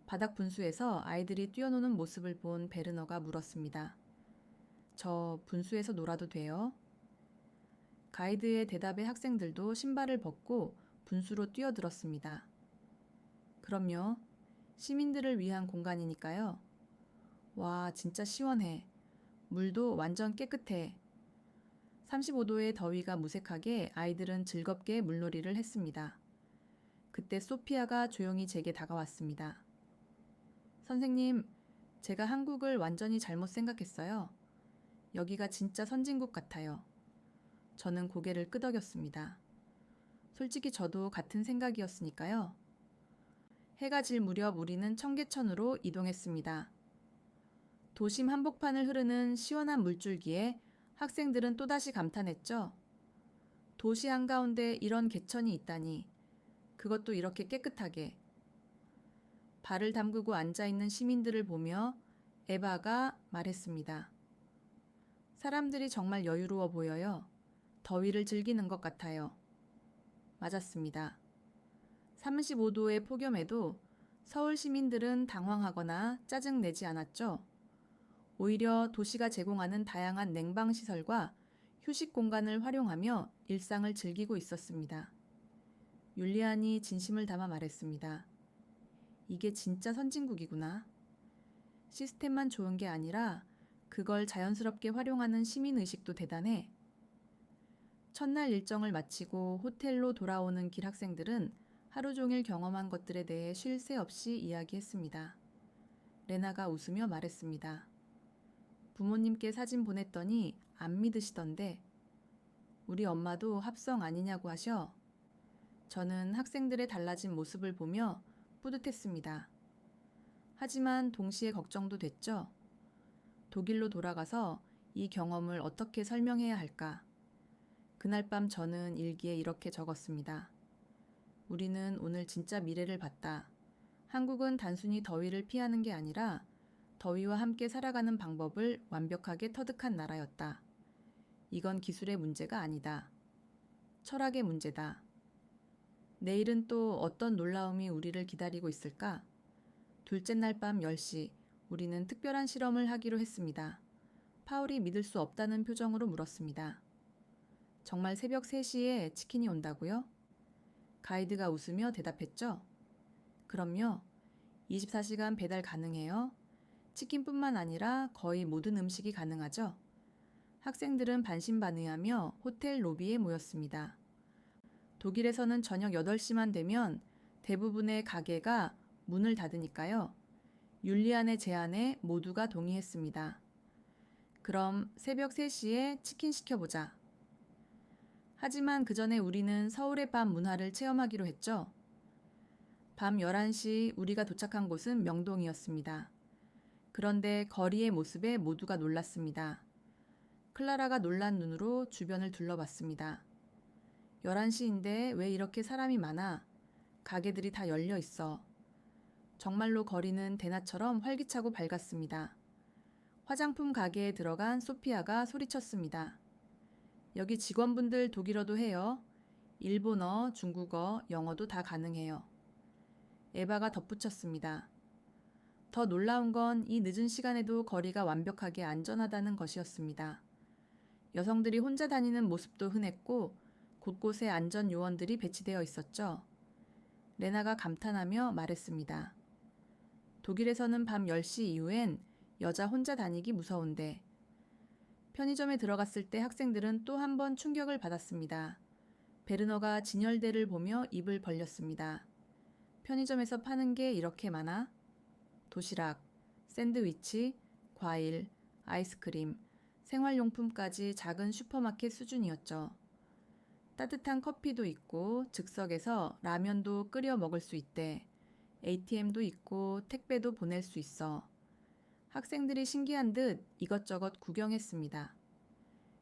바닥 분수에서 아이들이 뛰어노는 모습을 본 베르너가 물었습니다. 저 분수에서 놀아도 돼요? 가이드의 대답에 학생들도 신발을 벗고 분수로 뛰어들었습니다. 그럼요. 시민들을 위한 공간이니까요. 와, 진짜 시원해. 물도 완전 깨끗해. 35도의 더위가 무색하게 아이들은 즐겁게 물놀이를 했습니다. 그때 소피아가 조용히 제게 다가왔습니다. 선생님, 제가 한국을 완전히 잘못 생각했어요. 여기가 진짜 선진국 같아요. 저는 고개를 끄덕였습니다. 솔직히 저도 같은 생각이었으니까요. 해가 질 무렵 우리는 청계천으로 이동했습니다. 도심 한복판을 흐르는 시원한 물줄기에 학생들은 또다시 감탄했죠. 도시 한가운데 이런 개천이 있다니. 그것도 이렇게 깨끗하게. 발을 담그고 앉아있는 시민들을 보며 에바가 말했습니다. 사람들이 정말 여유로워 보여요. 더위를 즐기는 것 같아요. 맞았습니다. 35도의 폭염에도 서울 시민들은 당황하거나 짜증내지 않았죠. 오히려 도시가 제공하는 다양한 냉방시설과 휴식 공간을 활용하며 일상을 즐기고 있었습니다. 율리안이 진심을 담아 말했습니다. 이게 진짜 선진국이구나. 시스템만 좋은 게 아니라 그걸 자연스럽게 활용하는 시민의식도 대단해. 첫날 일정을 마치고 호텔로 돌아오는 길 학생들은 하루 종일 경험한 것들에 대해 쉴 새 없이 이야기했습니다. 레나가 웃으며 말했습니다. 부모님께 사진 보냈더니 안 믿으시던데 우리 엄마도 합성 아니냐고 하셔. 저는 학생들의 달라진 모습을 보며 뿌듯했습니다. 하지만 동시에 걱정도 됐죠. 독일로 돌아가서 이 경험을 어떻게 설명해야 할까? 그날 밤 저는 일기에 이렇게 적었습니다. 우리는 오늘 진짜 미래를 봤다. 한국은 단순히 더위를 피하는 게 아니라 더위와 함께 살아가는 방법을 완벽하게 터득한 나라였다. 이건 기술의 문제가 아니다. 철학의 문제다. 내일은 또 어떤 놀라움이 우리를 기다리고 있을까? 둘째 날 밤 10시 우리는 특별한 실험을 하기로 했습니다. 파울이 믿을 수 없다는 표정으로 물었습니다. 정말 새벽 3시에 치킨이 온다고요? 가이드가 웃으며 대답했죠. 그럼요. 24시간 배달 가능해요. 치킨뿐만 아니라 거의 모든 음식이 가능하죠. 학생들은 반신반의하며 호텔 로비에 모였습니다. 독일에서는 저녁 8시만 되면 대부분의 가게가 문을 닫으니까요. 율리안의 제안에 모두가 동의했습니다. 그럼 새벽 3시에 치킨 시켜보자. 하지만 그 전에 우리는 서울의 밤 문화를 체험하기로 했죠. 밤 11시 우리가 도착한 곳은 명동이었습니다. 그런데 거리의 모습에 모두가 놀랐습니다. 클라라가 놀란 눈으로 주변을 둘러봤습니다. 11시인데 왜 이렇게 사람이 많아? 가게들이 다 열려 있어. 정말로 거리는 대낮처럼 활기차고 밝았습니다. 화장품 가게에 들어간 소피아가 소리쳤습니다. 여기 직원분들 독일어도 해요. 일본어, 중국어, 영어도 다 가능해요. 에바가 덧붙였습니다. 더 놀라운 건 이 늦은 시간에도 거리가 완벽하게 안전하다는 것이었습니다. 여성들이 혼자 다니는 모습도 흔했고 곳곳에 안전 요원들이 배치되어 있었죠. 레나가 감탄하며 말했습니다. 독일에서는 밤 10시 이후엔 여자 혼자 다니기 무서운데. 편의점에 들어갔을 때 학생들은 또 한 번 충격을 받았습니다. 베르너가 진열대를 보며 입을 벌렸습니다. 편의점에서 파는 게 이렇게 많아? 도시락, 샌드위치, 과일, 아이스크림, 생활용품까지 작은 슈퍼마켓 수준이었죠. 따뜻한 커피도 있고 즉석에서 라면도 끓여 먹을 수 있대. ATM도 있고 택배도 보낼 수 있어. 학생들이 신기한 듯 이것저것 구경했습니다.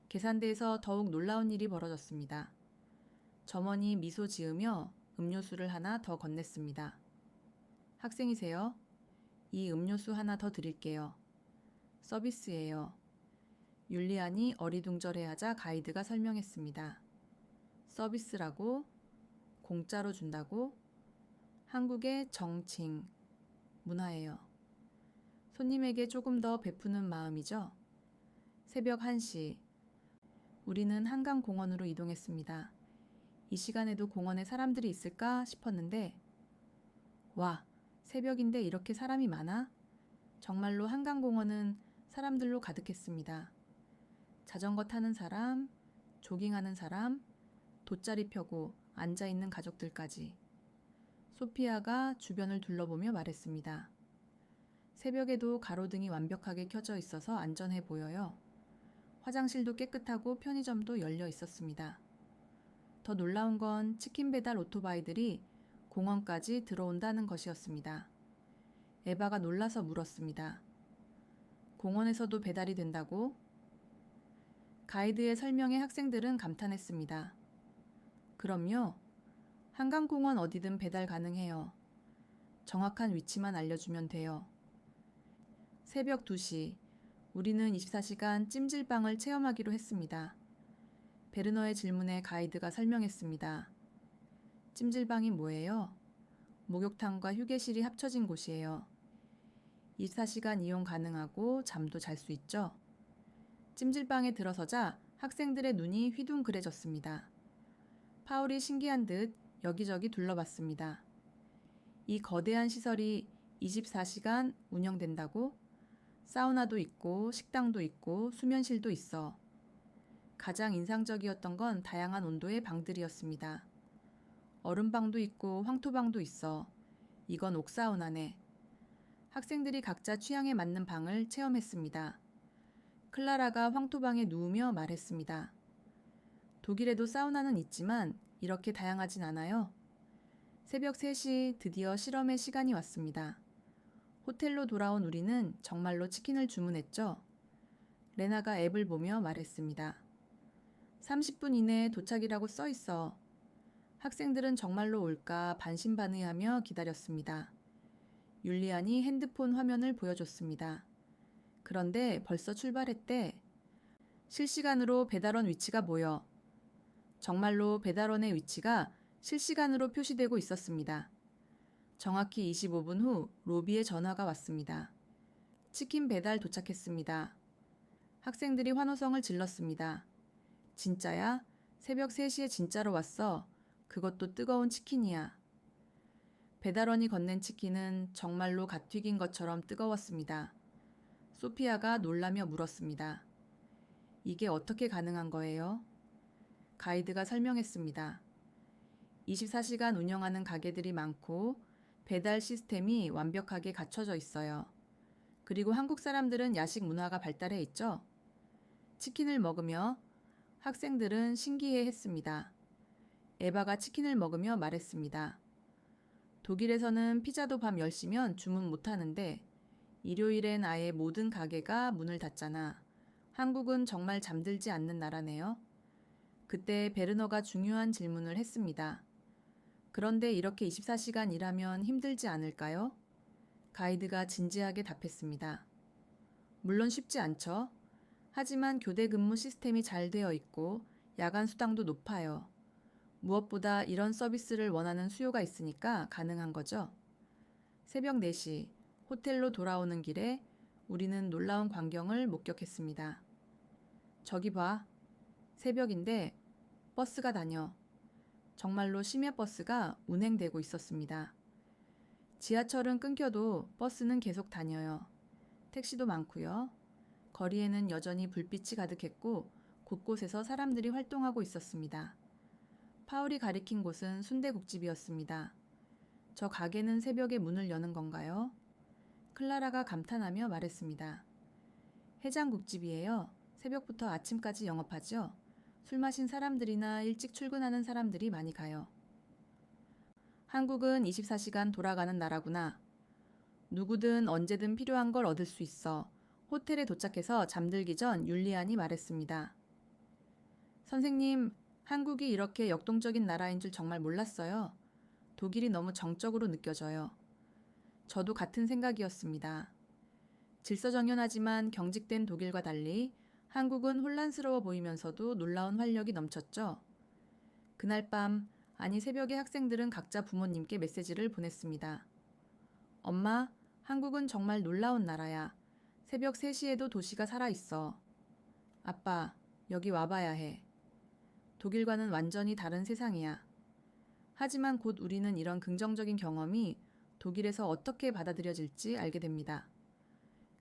계산대에서 더욱 놀라운 일이 벌어졌습니다. 점원이 미소 지으며 음료수를 하나 더 건넸습니다. 학생이세요? 이 음료수 하나 더 드릴게요. 서비스예요. 율리안이 어리둥절해하자 가이드가 설명했습니다. 서비스라고? 공짜로 준다고? 한국의 정칭, 문화예요. 손님에게 조금 더 베푸는 마음이죠. 새벽 1시, 우리는 한강공원으로 이동했습니다. 이 시간에도 공원에 사람들이 있을까 싶었는데 와, 새벽인데 이렇게 사람이 많아? 정말로 한강공원은 사람들로 가득했습니다. 자전거 타는 사람, 조깅하는 사람, 돗자리 펴고 앉아있는 가족들까지. 소피아가 주변을 둘러보며 말했습니다. 새벽에도 가로등이 완벽하게 켜져 있어서 안전해 보여요. 화장실도 깨끗하고 편의점도 열려 있었습니다. 더 놀라운 건 치킨 배달 오토바이들이 공원까지 들어온다는 것이었습니다. 에바가 놀라서 물었습니다. 공원에서도 배달이 된다고? 가이드의 설명에 학생들은 감탄했습니다. 그럼요. 한강공원 어디든 배달 가능해요. 정확한 위치만 알려주면 돼요. 새벽 2시, 우리는 24시간 찜질방을 체험하기로 했습니다. 베르너의 질문에 가이드가 설명했습니다. 찜질방이 뭐예요? 목욕탕과 휴게실이 합쳐진 곳이에요. 24시간 이용 가능하고 잠도 잘 수 있죠? 찜질방에 들어서자 학생들의 눈이 휘둥그레졌습니다. 파울이 신기한 듯 여기저기 둘러봤습니다. 이 거대한 시설이 24시간 운영된다고? 사우나도 있고 식당도 있고 수면실도 있어. 가장 인상적이었던 건 다양한 온도의 방들이었습니다. 얼음방도 있고 황토방도 있어. 이건 옥사우나네. 학생들이 각자 취향에 맞는 방을 체험했습니다. 클라라가 황토방에 누우며 말했습니다. 독일에도 사우나는 있지만 이렇게 다양하진 않아요. 새벽 3시 드디어 실험의 시간이 왔습니다. 호텔로 돌아온 우리는 정말로 치킨을 주문했죠. 레나가 앱을 보며 말했습니다. 30분 이내에 도착이라고 써 있어. 학생들은 정말로 올까 반신반의하며 기다렸습니다. 율리안이 핸드폰 화면을 보여줬습니다. 그런데 벌써 출발했대. 실시간으로 배달원 위치가 보여. 정말로 배달원의 위치가 실시간으로 표시되고 있었습니다. 정확히 25분 후 로비에 전화가 왔습니다. 치킨 배달 도착했습니다. 학생들이 환호성을 질렀습니다. 진짜야? 새벽 3시에 진짜로 왔어. 그것도 뜨거운 치킨이야. 배달원이 건넨 치킨은 정말로 갓 튀긴 것처럼 뜨거웠습니다. 소피아가 놀라며 물었습니다. 이게 어떻게 가능한 거예요? 가이드가 설명했습니다. 24시간 운영하는 가게들이 많고 배달 시스템이 완벽하게 갖춰져 있어요. 그리고 한국 사람들은 야식 문화가 발달해 있죠. 치킨을 먹으며 학생들은 신기해 했습니다. 에바가 치킨을 먹으며 말했습니다. 독일에서는 피자도 밤 10시면 주문 못 하는데 일요일엔 아예 모든 가게가 문을 닫잖아. 한국은 정말 잠들지 않는 나라네요. 그때 베르너가 중요한 질문을 했습니다. 그런데 이렇게 24시간 일하면 힘들지 않을까요? 가이드가 진지하게 답했습니다. 물론 쉽지 않죠. 하지만 교대 근무 시스템이 잘 되어 있고 야간 수당도 높아요. 무엇보다 이런 서비스를 원하는 수요가 있으니까 가능한 거죠. 새벽 4시, 호텔로 돌아오는 길에 우리는 놀라운 광경을 목격했습니다. 저기 봐. 새벽인데 버스가 다녀. 정말로 심야버스가 운행되고 있었습니다. 지하철은 끊겨도 버스는 계속 다녀요. 택시도 많고요. 거리에는 여전히 불빛이 가득했고 곳곳에서 사람들이 활동하고 있었습니다. 파울이 가리킨 곳은 순대국집이었습니다. 저 가게는 새벽에 문을 여는 건가요? 클라라가 감탄하며 말했습니다. 해장국집이에요. 새벽부터 아침까지 영업하죠. 술 마신 사람들이나 일찍 출근하는 사람들이 많이 가요. 한국은 24시간 돌아가는 나라구나. 누구든 언제든 필요한 걸 얻을 수 있어. 호텔에 도착해서 잠들기 전 율리안이 말했습니다. 선생님, 한국이 이렇게 역동적인 나라인 줄 정말 몰랐어요. 독일이 너무 정적으로 느껴져요. 저도 같은 생각이었습니다. 질서정연하지만 경직된 독일과 달리 한국은 혼란스러워 보이면서도 놀라운 활력이 넘쳤죠. 그날 밤, 아니 새벽에 학생들은 각자 부모님께 메시지를 보냈습니다. 엄마, 한국은 정말 놀라운 나라야. 새벽 3시에도 도시가 살아있어. 아빠, 여기 와봐야 해. 독일과는 완전히 다른 세상이야. 하지만 곧 우리는 이런 긍정적인 경험이 독일에서 어떻게 받아들여질지 알게 됩니다.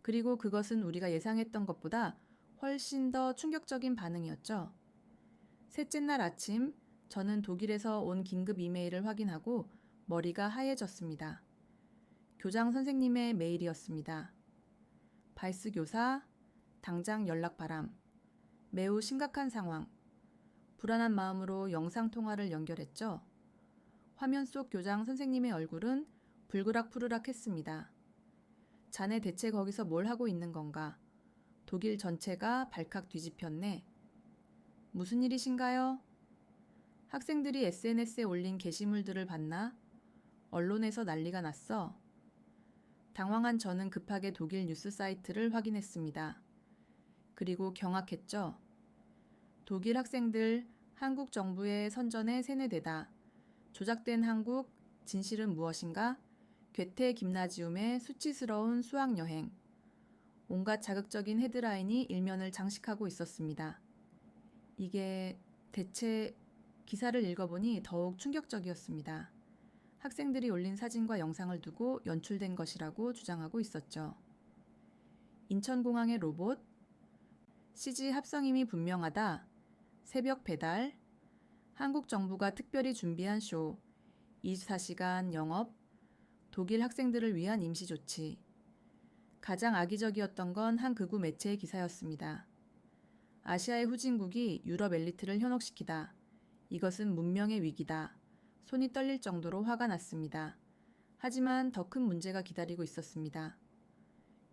그리고 그것은 우리가 예상했던 것보다 훨씬 더 충격적인 반응이었죠. 셋째 날 아침, 저는 독일에서 온 긴급 이메일을 확인하고 머리가 하얘졌습니다. 교장 선생님의 메일이었습니다. 바이스 교사, 당장 연락 바람. 매우 심각한 상황. 불안한 마음으로 영상통화를 연결했죠. 화면 속 교장 선생님의 얼굴은 불그락푸르락 했습니다. 자네 대체 거기서 뭘 하고 있는 건가? 독일 전체가 발칵 뒤집혔네. 무슨 일이신가요? 학생들이 SNS에 올린 게시물들을 봤나? 언론에서 난리가 났어. 당황한 저는 급하게 독일 뉴스 사이트를 확인했습니다. 그리고 경악했죠. 독일 학생들 한국 정부의 선전에 세뇌되다. 조작된 한국 진실은 무엇인가? 괴테 김나지움의 수치스러운 수학여행. 온갖 자극적인 헤드라인이 일면을 장식하고 있었습니다. 이게 대체 기사를 읽어보니 더욱 충격적이었습니다. 학생들이 올린 사진과 영상을 두고 연출된 것이라고 주장하고 있었죠. 인천공항의 로봇, CG 합성임이 분명하다, 새벽 배달, 한국 정부가 특별히 준비한 쇼, 24시간 영업, 독일 학생들을 위한 임시조치. 가장 악의적이었던 건 한 극우 매체의 기사였습니다. 아시아의 후진국이 유럽 엘리트를 현혹시키다. 이것은 문명의 위기다. 손이 떨릴 정도로 화가 났습니다. 하지만 더 큰 문제가 기다리고 있었습니다.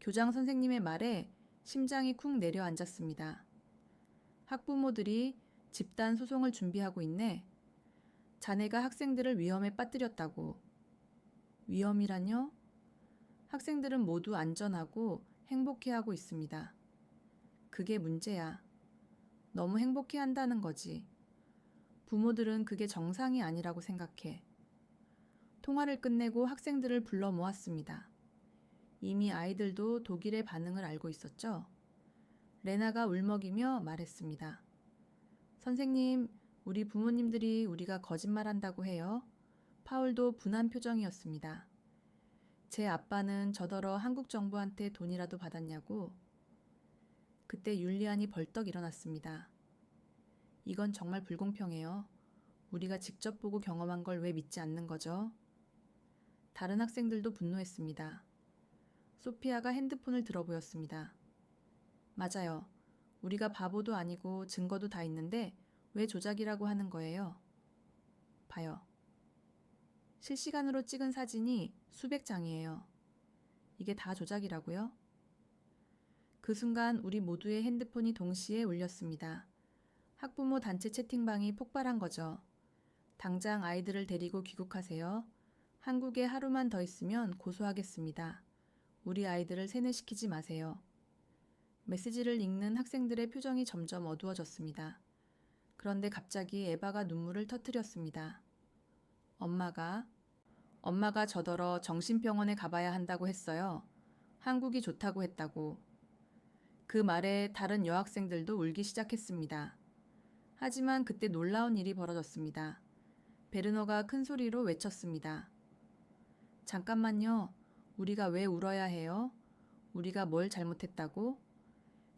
교장 선생님의 말에 심장이 쿵 내려앉았습니다. 학부모들이 집단 소송을 준비하고 있네. 자네가 학생들을 위험에 빠뜨렸다고. 위험이라뇨? 학생들은 모두 안전하고 행복해하고 있습니다. 그게 문제야. 너무 행복해한다는 거지. 부모들은 그게 정상이 아니라고 생각해. 통화를 끝내고 학생들을 불러 모았습니다. 이미 아이들도 독일의 반응을 알고 있었죠. 레나가 울먹이며 말했습니다. 선생님, 우리 부모님들이 우리가 거짓말한다고 해요. 파울도 분한 표정이었습니다. 제 아빠는 저더러 한국 정부한테 돈이라도 받았냐고. 그때 율리안이 벌떡 일어났습니다. 이건 정말 불공평해요. 우리가 직접 보고 경험한 걸 왜 믿지 않는 거죠? 다른 학생들도 분노했습니다. 소피아가 핸드폰을 들어 보였습니다. 맞아요. 우리가 바보도 아니고 증거도 다 있는데 왜 조작이라고 하는 거예요? 봐요. 실시간으로 찍은 사진이 수백 장이에요. 이게 다 조작이라고요? 그 순간 우리 모두의 핸드폰이 동시에 울렸습니다. 학부모 단체 채팅방이 폭발한 거죠. 당장 아이들을 데리고 귀국하세요. 한국에 하루만 더 있으면 고소하겠습니다. 우리 아이들을 세뇌시키지 마세요. 메시지를 읽는 학생들의 표정이 점점 어두워졌습니다. 그런데 갑자기 에바가 눈물을 터뜨렸습니다. 엄마가 저더러 정신병원에 가봐야 한다고 했어요. 한국이 좋다고 했다고. 그 말에 다른 여학생들도 울기 시작했습니다. 하지만 그때 놀라운 일이 벌어졌습니다. 베르너가 큰 소리로 외쳤습니다. 잠깐만요. 우리가 왜 울어야 해요? 우리가 뭘 잘못했다고?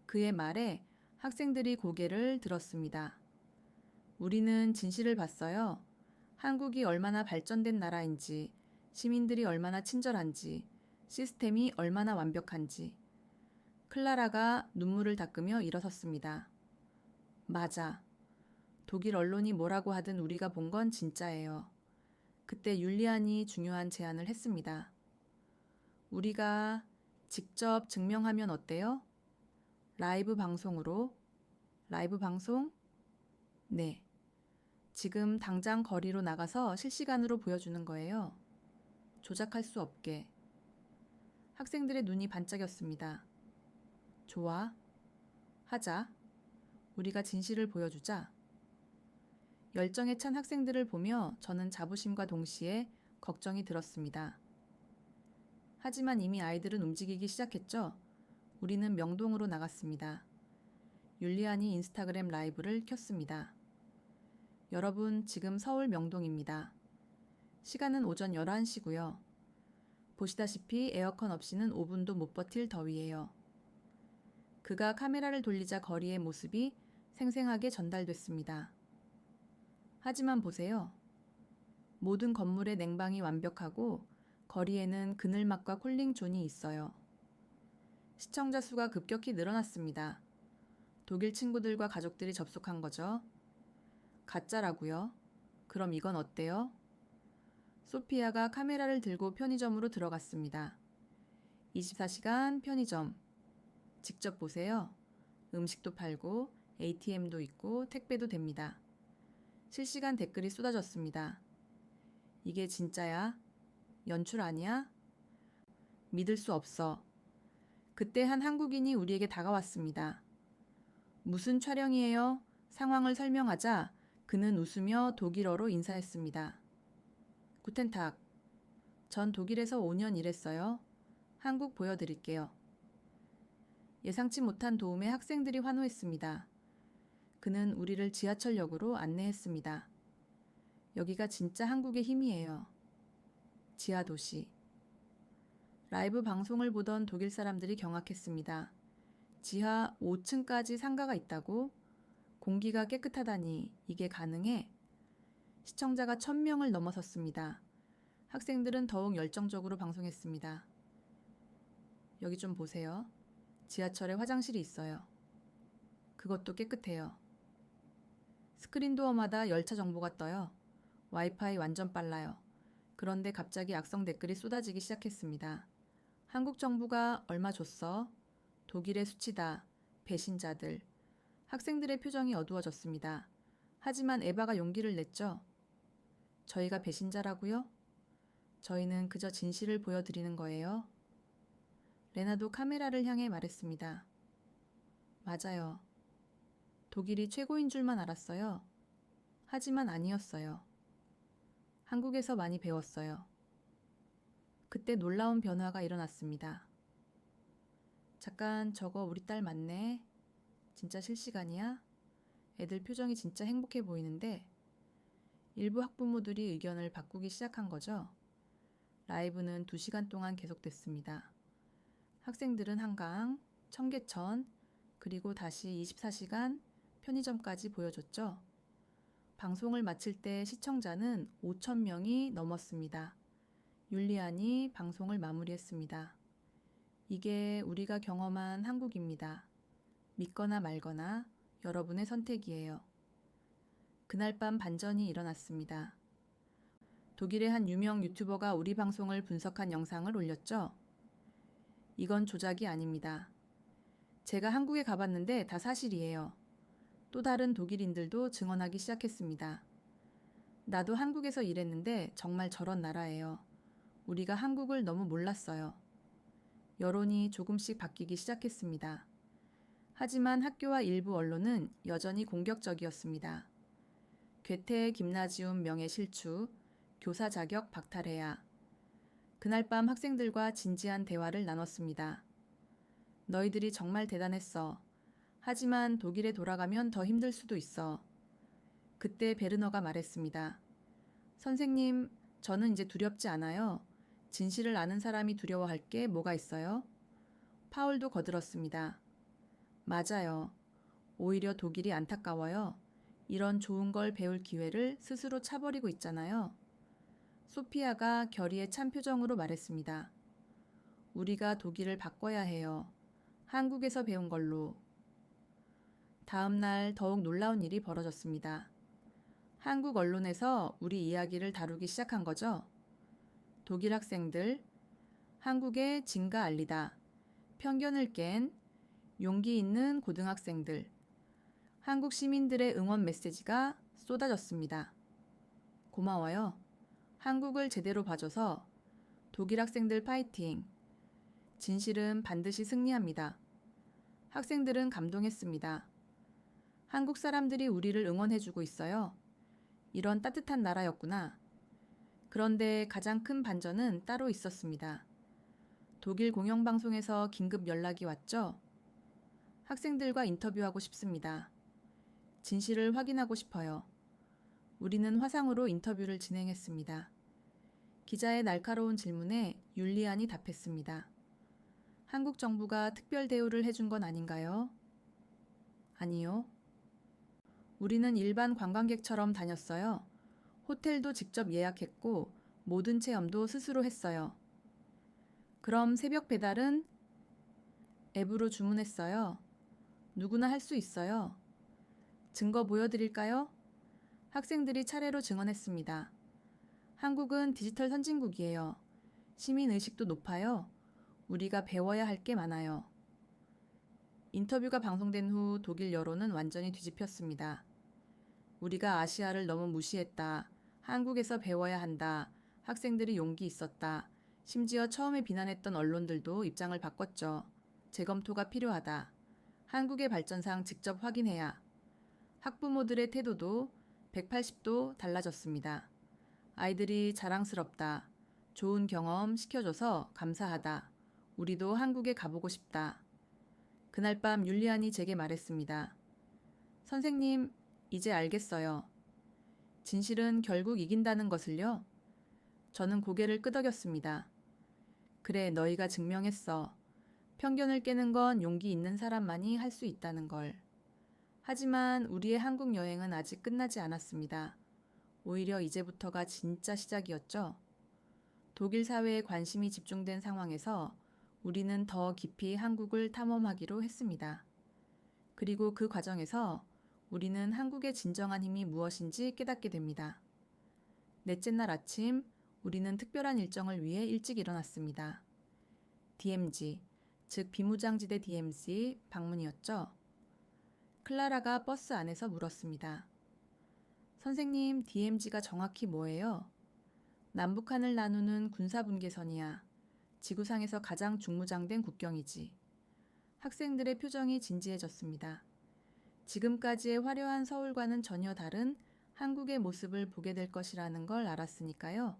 그의 말에 학생들이 고개를 들었습니다. 우리는 진실을 봤어요. 한국이 얼마나 발전된 나라인지, 시민들이 얼마나 친절한지, 시스템이 얼마나 완벽한지. 클라라가 눈물을 닦으며 일어섰습니다. 맞아. 독일 언론이 뭐라고 하든 우리가 본 건 진짜예요. 그때 율리안이 중요한 제안을 했습니다. 우리가 직접 증명하면 어때요? 라이브 방송으로. 라이브 방송? 네. 지금 당장 거리로 나가서 실시간으로 보여주는 거예요. 조작할 수 없게. 학생들의 눈이 반짝였습니다. 좋아. 하자. 우리가 진실을 보여주자. 열정에 찬 학생들을 보며 저는 자부심과 동시에 걱정이 들었습니다. 하지만 이미 아이들은 움직이기 시작했죠. 우리는 명동으로 나갔습니다. 율리안이 인스타그램 라이브를 켰습니다. 여러분, 지금 서울 명동입니다. 시간은 오전 11시고요. 보시다시피 에어컨 없이는 5분도 못 버틸 더위예요. 그가 카메라를 돌리자 거리의 모습이 생생하게 전달됐습니다. 하지만 보세요. 모든 건물의 냉방이 완벽하고 거리에는 그늘막과 콜링존이 있어요. 시청자 수가 급격히 늘어났습니다. 독일 친구들과 가족들이 접속한 거죠. 가짜라고요? 그럼 이건 어때요? 소피아가 카메라를 들고 편의점으로 들어갔습니다. 24시간 편의점. 직접 보세요. 음식도 팔고 ATM도 있고 택배도 됩니다. 실시간 댓글이 쏟아졌습니다. 이게 진짜야? 연출 아니야? 믿을 수 없어. 그때 한 한국인이 우리에게 다가왔습니다. 무슨 촬영이에요? 상황을 설명하자 그는 웃으며 독일어로 인사했습니다. 구텐탁. 전 독일에서 5년 일했어요. 한국 보여드릴게요. 예상치 못한 도움에 학생들이 환호했습니다. 그는 우리를 지하철역으로 안내했습니다. 여기가 진짜 한국의 힘이에요. 지하도시. 라이브 방송을 보던 독일 사람들이 경악했습니다. 지하 5층까지 상가가 있다고? 공기가 깨끗하다니 이게 가능해? 시청자가 1000명을 넘어섰습니다. 학생들은 더욱 열정적으로 방송했습니다. 여기 좀 보세요. 지하철에 화장실이 있어요. 그것도 깨끗해요. 스크린도어마다 열차 정보가 떠요. 와이파이 완전 빨라요. 그런데 갑자기 악성 댓글이 쏟아지기 시작했습니다. 한국 정부가 얼마 줬어? 독일의 수치다. 배신자들. 학생들의 표정이 어두워졌습니다. 하지만 에바가 용기를 냈죠. 저희가 배신자라고요? 저희는 그저 진실을 보여드리는 거예요. 레나도 카메라를 향해 말했습니다. 맞아요. 독일이 최고인 줄만 알았어요. 하지만 아니었어요. 한국에서 많이 배웠어요. 그때 놀라운 변화가 일어났습니다. 잠깐 저거 우리 딸 맞네. 진짜 실시간이야? 애들 표정이 진짜 행복해 보이는데 일부 학부모들이 의견을 바꾸기 시작한 거죠. 라이브는 2시간 동안 계속됐습니다. 학생들은 한강, 청계천, 그리고 다시 24시간 편의점까지 보여줬죠. 방송을 마칠 때 시청자는 5,000명이 넘었습니다. 율리안이 방송을 마무리했습니다. 이게 우리가 경험한 한국입니다. 믿거나 말거나 여러분의 선택이에요. 그날 밤 반전이 일어났습니다. 독일의 한 유명 유튜버가 우리 방송을 분석한 영상을 올렸죠. 이건 조작이 아닙니다. 제가 한국에 가봤는데 다 사실이에요. 또 다른 독일인들도 증언하기 시작했습니다. 나도 한국에서 일했는데 정말 저런 나라예요. 우리가 한국을 너무 몰랐어요. 여론이 조금씩 바뀌기 시작했습니다. 하지만 학교와 일부 언론은 여전히 공격적이었습니다. 괴테 김나지움 명예 실추, 교사 자격 박탈해야. 그날 밤 학생들과 진지한 대화를 나눴습니다. 너희들이 정말 대단했어. 하지만 독일에 돌아가면 더 힘들 수도 있어. 그때 베르너가 말했습니다. 선생님, 저는 이제 두렵지 않아요. 진실을 아는 사람이 두려워할 게 뭐가 있어요? 파울도 거들었습니다. 맞아요. 오히려 독일이 안타까워요. 이런 좋은 걸 배울 기회를 스스로 차버리고 있잖아요. 소피아가 결의에 찬 표정으로 말했습니다. 우리가 독일을 바꿔야 해요. 한국에서 배운 걸로. 다음 날 더욱 놀라운 일이 벌어졌습니다. 한국 언론에서 우리 이야기를 다루기 시작한 거죠. 독일 학생들, 한국의 진가 알리다, 편견을 깬 용기 있는 고등학생들, 한국 시민들의 응원 메시지가 쏟아졌습니다. 고마워요. 한국을 제대로 봐줘서 독일 학생들 파이팅. 진실은 반드시 승리합니다. 학생들은 감동했습니다. 한국 사람들이 우리를 응원해주고 있어요. 이런 따뜻한 나라였구나. 그런데 가장 큰 반전은 따로 있었습니다. 독일 공영방송에서 긴급 연락이 왔죠. 학생들과 인터뷰하고 싶습니다. 진실을 확인하고 싶어요. 우리는 화상으로 인터뷰를 진행했습니다. 기자의 날카로운 질문에 율리안이 답했습니다. 한국 정부가 특별 대우를 해준 건 아닌가요? 아니요. 우리는 일반 관광객처럼 다녔어요. 호텔도 직접 예약했고 모든 체험도 스스로 했어요. 그럼 새벽 배달은? 앱으로 주문했어요. 누구나 할 수 있어요. 증거 보여드릴까요? 학생들이 차례로 증언했습니다. 한국은 디지털 선진국이에요. 시민의식도 높아요. 우리가 배워야 할 게 많아요. 인터뷰가 방송된 후 독일 여론은 완전히 뒤집혔습니다. 우리가 아시아를 너무 무시했다. 한국에서 배워야 한다. 학생들이 용기 있었다. 심지어 처음에 비난했던 언론들도 입장을 바꿨죠. 재검토가 필요하다. 한국의 발전상 직접 확인해야. 학부모들의 태도도 180도 달라졌습니다. 아이들이 자랑스럽다. 좋은 경험 시켜줘서 감사하다. 우리도 한국에 가보고 싶다. 그날 밤 율리안이 제게 말했습니다. 선생님, 이제 알겠어요. 진실은 결국 이긴다는 것을요. 저는 고개를 끄덕였습니다. 그래, 너희가 증명했어. 편견을 깨는 건 용기 있는 사람만이 할 수 있다는 걸. 하지만 우리의 한국 여행은 아직 끝나지 않았습니다. 오히려 이제부터가 진짜 시작이었죠. 독일 사회에 관심이 집중된 상황에서 우리는 더 깊이 한국을 탐험하기로 했습니다. 그리고 그 과정에서 우리는 한국의 진정한 힘이 무엇인지 깨닫게 됩니다. 넷째 날 아침, 우리는 특별한 일정을 위해 일찍 일어났습니다. DMZ, 즉 비무장지대 DMZ 방문이었죠. 클라라가 버스 안에서 물었습니다. 선생님, DMZ가 정확히 뭐예요? 남북한을 나누는 군사분계선이야. 지구상에서 가장 중무장된 국경이지. 학생들의 표정이 진지해졌습니다. 지금까지의 화려한 서울과는 전혀 다른 한국의 모습을 보게 될 것이라는 걸 알았으니까요.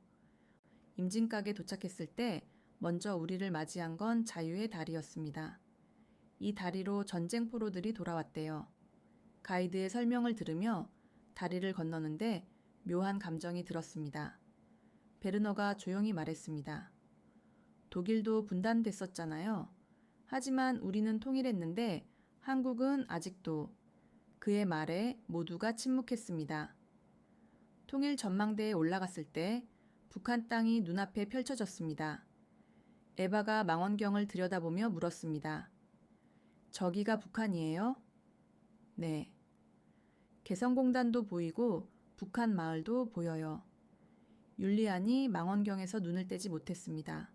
임진각에 도착했을 때 먼저 우리를 맞이한 건 자유의 다리였습니다. 이 다리로 전쟁 포로들이 돌아왔대요. 가이드의 설명을 들으며 다리를 건너는데 묘한 감정이 들었습니다. 베르너가 조용히 말했습니다. 독일도 분단됐었잖아요. 하지만 우리는 통일했는데 한국은 아직도. 그의 말에 모두가 침묵했습니다. 통일 전망대에 올라갔을 때 북한 땅이 눈앞에 펼쳐졌습니다. 에바가 망원경을 들여다보며 물었습니다. 저기가 북한이에요? 네. 개성공단도 보이고 북한 마을도 보여요. 율리안이 망원경에서 눈을 떼지 못했습니다.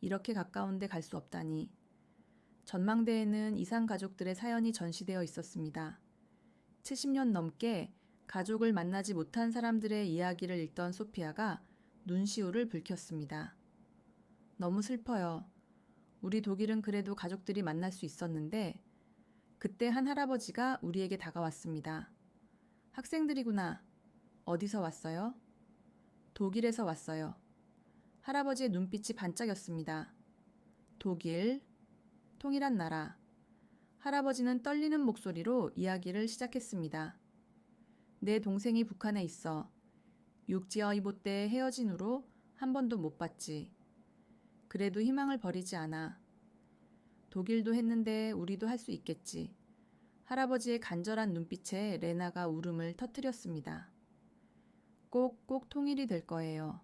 이렇게 가까운데 갈 수 없다니. 전망대에는 이산 가족들의 사연이 전시되어 있었습니다. 70년 넘게 가족을 만나지 못한 사람들의 이야기를 읽던 소피아가 눈시울을 붉혔습니다. 너무 슬퍼요. 우리 독일은 그래도 가족들이 만날 수 있었는데 그때 한 할아버지가 우리에게 다가왔습니다. 학생들이구나. 어디서 왔어요? 독일에서 왔어요. 할아버지의 눈빛이 반짝였습니다. 독일, 통일한 나라. 할아버지는 떨리는 목소리로 이야기를 시작했습니다. 내 동생이 북한에 있어. 육지어이보 때 헤어진 후로 한 번도 못 봤지. 그래도 희망을 버리지 않아. 독일도 했는데 우리도 할 수 있겠지. 할아버지의 간절한 눈빛에 레나가 울음을 터뜨렸습니다. 꼭 통일이 될 거예요.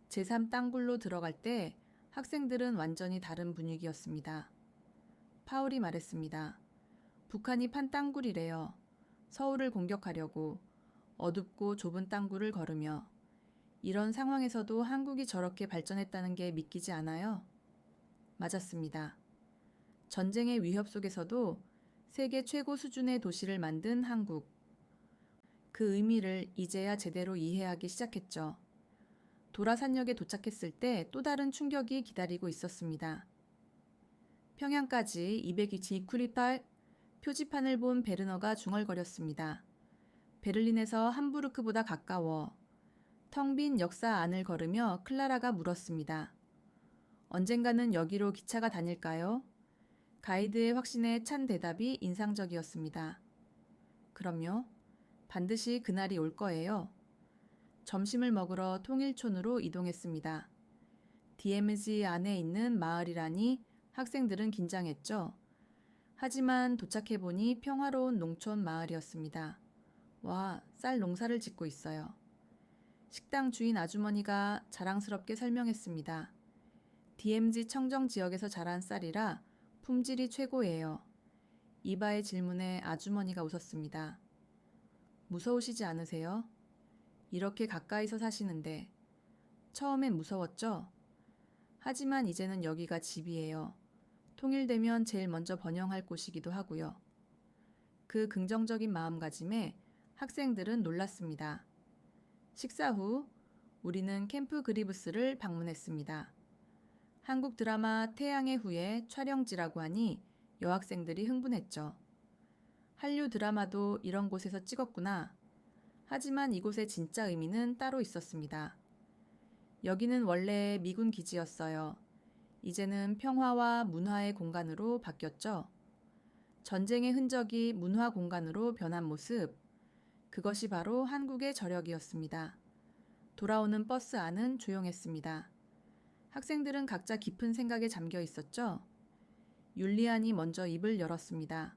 제3 땅굴로 들어갈 때 학생들은 완전히 다른 분위기였습니다. 파울이 말했습니다. 북한이 판 땅굴이래요. 서울을 공격하려고 어둡고 좁은 땅굴을 걸으며. 이런 상황에서도 한국이 저렇게 발전했다는 게 믿기지 않아요? 맞았습니다. 전쟁의 위협 속에서도 세계 최고 수준의 도시를 만든 한국. 그 의미를 이제야 제대로 이해하기 시작했죠. 도라산역에 도착했을 때 또 다른 충격이 기다리고 있었습니다. 평양까지 202km 표지판을 본 베르너가 중얼거렸습니다. 베를린에서 함부르크보다 가까워. 텅 빈 역사 안을 걸으며 클라라가 물었습니다. 언젠가는 여기로 기차가 다닐까요? 가이드의 확신에 찬 대답이 인상적이었습니다. 그럼요. 반드시 그날이 올 거예요. 점심을 먹으러 통일촌으로 이동했습니다. DMZ 안에 있는 마을이라니 학생들은 긴장했죠. 하지만 도착해보니 평화로운 농촌 마을이었습니다. 와, 쌀 농사를 짓고 있어요. 식당 주인 아주머니가 자랑스럽게 설명했습니다. DMZ 청정 지역에서 자란 쌀이라 품질이 최고예요. 이바의 질문에 아주머니가 웃었습니다. 무서우시지 않으세요? 이렇게 가까이서 사시는데. 처음엔 무서웠죠? 하지만 이제는 여기가 집이에요. 통일되면 제일 먼저 번영할 곳이기도 하고요. 그 긍정적인 마음가짐에 학생들은 놀랐습니다. 식사 후 우리는 캠프 그리브스를 방문했습니다. 한국 드라마 태양의 후예 촬영지라고 하니 여학생들이 흥분했죠. 한류 드라마도 이런 곳에서 찍었구나. 하지만 이곳의 진짜 의미는 따로 있었습니다. 여기는 원래 미군 기지였어요. 이제는 평화와 문화의 공간으로 바뀌었죠. 전쟁의 흔적이 문화 공간으로 변한 모습, 그것이 바로 한국의 저력이었습니다. 돌아오는 버스 안은 조용했습니다. 학생들은 각자 깊은 생각에 잠겨 있었죠. 율리안이 먼저 입을 열었습니다.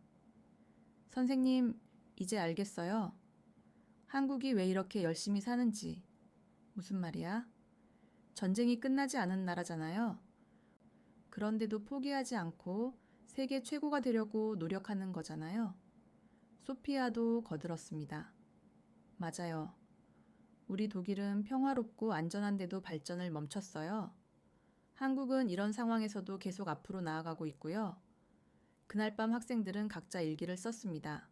선생님, 이제 알겠어요. 한국이 왜 이렇게 열심히 사는지. 무슨 말이야? 전쟁이 끝나지 않은 나라잖아요. 그런데도 포기하지 않고 세계 최고가 되려고 노력하는 거잖아요. 소피아도 거들었습니다. 맞아요. 우리 독일은 평화롭고 안전한데도 발전을 멈췄어요. 한국은 이런 상황에서도 계속 앞으로 나아가고 있고요. 그날 밤 학생들은 각자 일기를 썼습니다.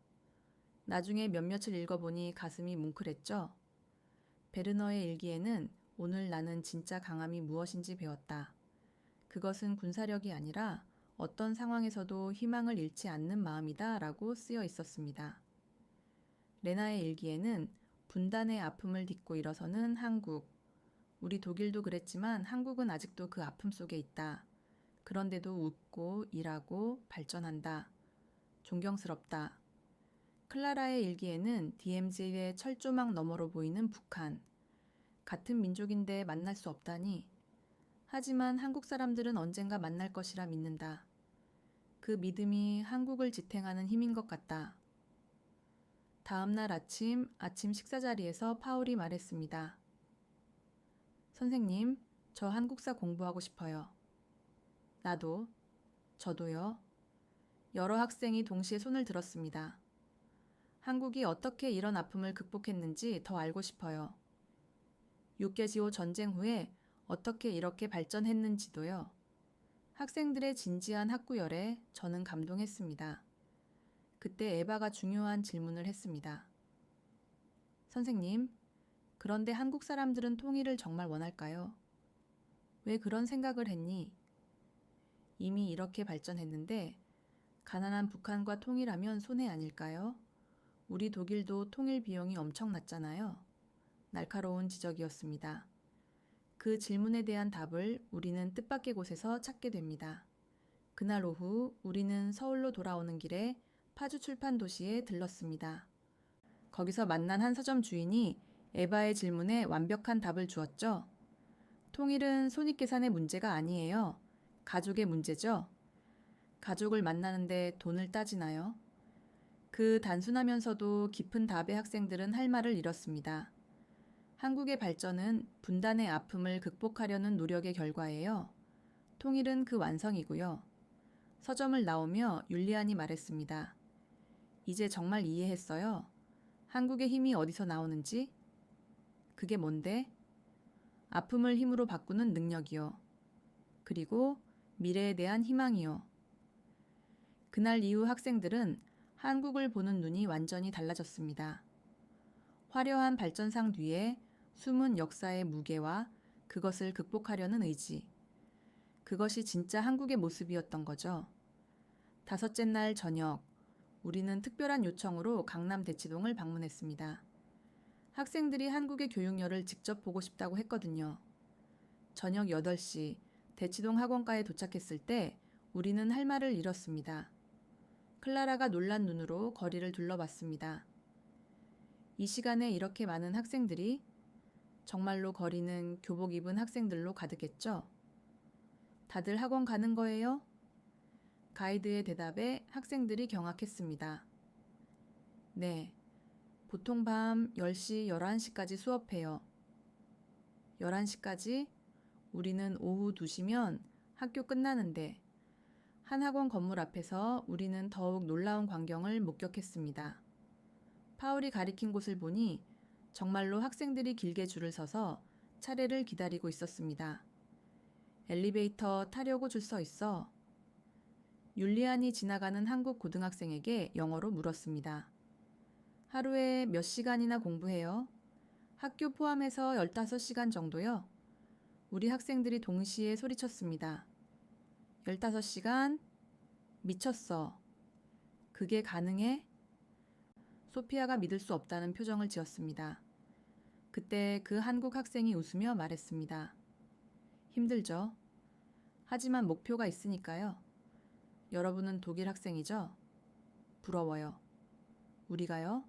나중에 몇몇을 읽어보니 가슴이 뭉클했죠. 베르너의 일기에는 오늘 나는 진짜 강함이 무엇인지 배웠다. 그것은 군사력이 아니라 어떤 상황에서도 희망을 잃지 않는 마음이다 라고 쓰여 있었습니다. 레나의 일기에는 분단의 아픔을 딛고 일어서는 한국. 우리 독일도 그랬지만 한국은 아직도 그 아픔 속에 있다. 그런데도 웃고 일하고 발전한다. 존경스럽다. 클라라의 일기에는 DMZ의 철조망 너머로 보이는 북한. 같은 민족인데 만날 수 없다니. 하지만 한국 사람들은 언젠가 만날 것이라 믿는다. 그 믿음이 한국을 지탱하는 힘인 것 같다. 다음 날 아침 식사 자리에서 파울이 말했습니다. 선생님, 저 한국사 공부하고 싶어요. 나도, 저도요. 여러 학생이 동시에 손을 들었습니다. 한국이 어떻게 이런 아픔을 극복했는지 더 알고 싶어요. 6개지호 전쟁 후에 어떻게 이렇게 발전했는지도요. 학생들의 진지한 학구열에 저는 감동했습니다. 그때 에바가 중요한 질문을 했습니다. 선생님, 그런데 한국 사람들은 통일을 정말 원할까요? 왜 그런 생각을 했니? 이미 이렇게 발전했는데 가난한 북한과 통일하면 손해 아닐까요? 우리 독일도 통일 비용이 엄청났잖아요. 날카로운 지적이었습니다. 그 질문에 대한 답을 우리는 뜻밖의 곳에서 찾게 됩니다. 그날 오후 우리는 서울로 돌아오는 길에 파주 출판 도시에 들렀습니다. 거기서 만난 한 서점 주인이 에바의 질문에 완벽한 답을 주었죠. 통일은 손익계산의 문제가 아니에요. 가족의 문제죠. 가족을 만나는데 돈을 따지나요? 그 단순하면서도 깊은 답의 학생들은 할 말을 잃었습니다. 한국의 발전은 분단의 아픔을 극복하려는 노력의 결과예요. 통일은 그 완성이고요. 서점을 나오며 율리안이 말했습니다. 이제 정말 이해했어요. 한국의 힘이 어디서 나오는지? 그게 뭔데? 아픔을 힘으로 바꾸는 능력이요. 그리고 미래에 대한 희망이요. 그날 이후 학생들은 한국을 보는 눈이 완전히 달라졌습니다. 화려한 발전상 뒤에 숨은 역사의 무게와 그것을 극복하려는 의지. 그것이 진짜 한국의 모습이었던 거죠. 5째 날 저녁, 우리는 특별한 요청으로 강남 대치동을 방문했습니다. 학생들이 한국의 교육열을 직접 보고 싶다고 했거든요. 저녁 8시 대치동 학원가에 도착했을 때 우리는 할 말을 잃었습니다. 클라라가 놀란 눈으로 거리를 둘러봤습니다. 이 시간에 이렇게 많은 학생들이 정말로 거리는 교복 입은 학생들로 가득했죠. 다들 학원 가는 거예요? 가이드의 대답에 학생들이 경악했습니다. 네, 보통 밤 10시, 11시까지 수업해요. 11시까지? 우리는 오후 2시면 학교 끝나는데. 한 학원 건물 앞에서 우리는 더욱 놀라운 광경을 목격했습니다. 파울이 가리킨 곳을 보니 정말로 학생들이 길게 줄을 서서 차례를 기다리고 있었습니다. 엘리베이터 타려고 줄 서 있어. 율리안이 지나가는 한국 고등학생에게 영어로 물었습니다. 하루에 몇 시간이나 공부해요? 학교 포함해서 15시간 정도요? 우리 학생들이 동시에 소리쳤습니다. 15시간? 미쳤어. 그게 가능해? 소피아가 믿을 수 없다는 표정을 지었습니다. 그때 그 한국 학생이 웃으며 말했습니다. 힘들죠. 하지만 목표가 있으니까요. 여러분은 독일 학생이죠? 부러워요. 우리가요?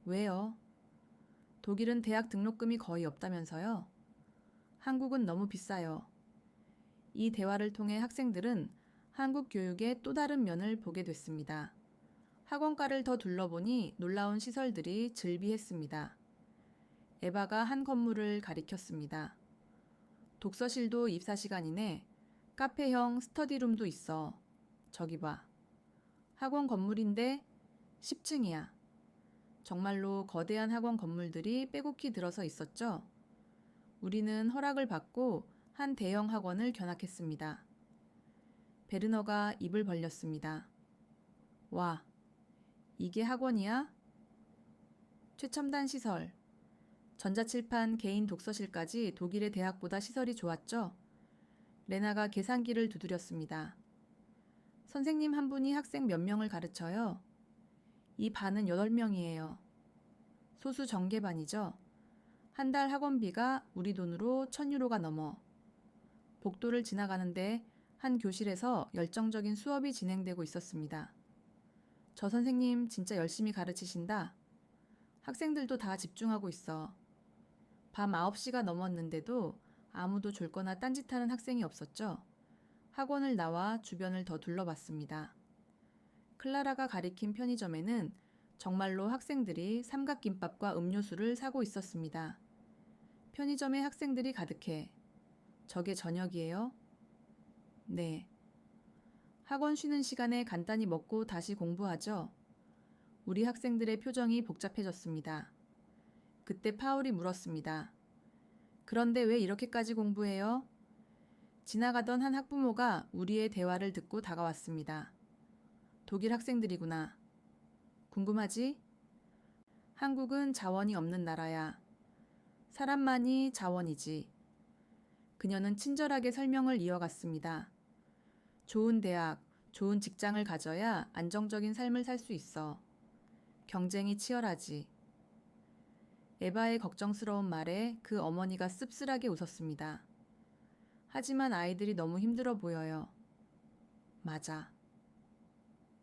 왜요? 독일은 대학 등록금이 거의 없다면서요? 한국은 너무 비싸요. 이 대화를 통해 학생들은 한국 교육의 또 다른 면을 보게 됐습니다. 학원가를 더 둘러보니 놀라운 시설들이 즐비했습니다. 에바가 한 건물을 가리켰습니다. 독서실도 24시간 이내, 카페형 스터디룸도 있어. 저기 봐. 학원 건물인데 10층이야. 정말로 거대한 학원 건물들이 빼곡히 들어서 있었죠. 우리는 허락을 받고 한 대형 학원을 견학했습니다. 베르너가 입을 벌렸습니다. 와, 이게 학원이야? 최첨단 시설. 전자칠판 개인 독서실까지 독일의 대학보다 시설이 좋았죠? 레나가 계산기를 두드렸습니다. 선생님 한 분이 학생 몇 명을 가르쳐요? 이 반은 8명이에요. 소수 정개반이죠? 한 달 학원비가 우리 돈으로 1,000유로가 넘어. 복도를 지나가는데 한 교실에서 열정적인 수업이 진행되고 있었습니다. 저 선생님 진짜 열심히 가르치신다. 학생들도 다 집중하고 있어. 밤 9시가 넘었는데도 아무도 졸거나 딴짓하는 학생이 없었죠. 학원을 나와 주변을 더 둘러봤습니다. 클라라가 가리킨 편의점에는 정말로 학생들이 삼각김밥과 음료수를 사고 있었습니다. 편의점에 학생들이 가득해. 저게 저녁이에요? 네. 학원 쉬는 시간에 간단히 먹고 다시 공부하죠. 우리 학생들의 표정이 복잡해졌습니다. 그때 파울이 물었습니다. 그런데 왜 이렇게까지 공부해요? 지나가던 한 학부모가 우리의 대화를 듣고 다가왔습니다. 독일 학생들이구나. 궁금하지? 한국은 자원이 없는 나라야. 사람만이 자원이지. 그녀는 친절하게 설명을 이어갔습니다. 좋은 대학, 좋은 직장을 가져야 안정적인 삶을 살 수 있어. 경쟁이 치열하지. 에바의 걱정스러운 말에 그 어머니가 씁쓸하게 웃었습니다. 하지만 아이들이 너무 힘들어 보여요. 맞아.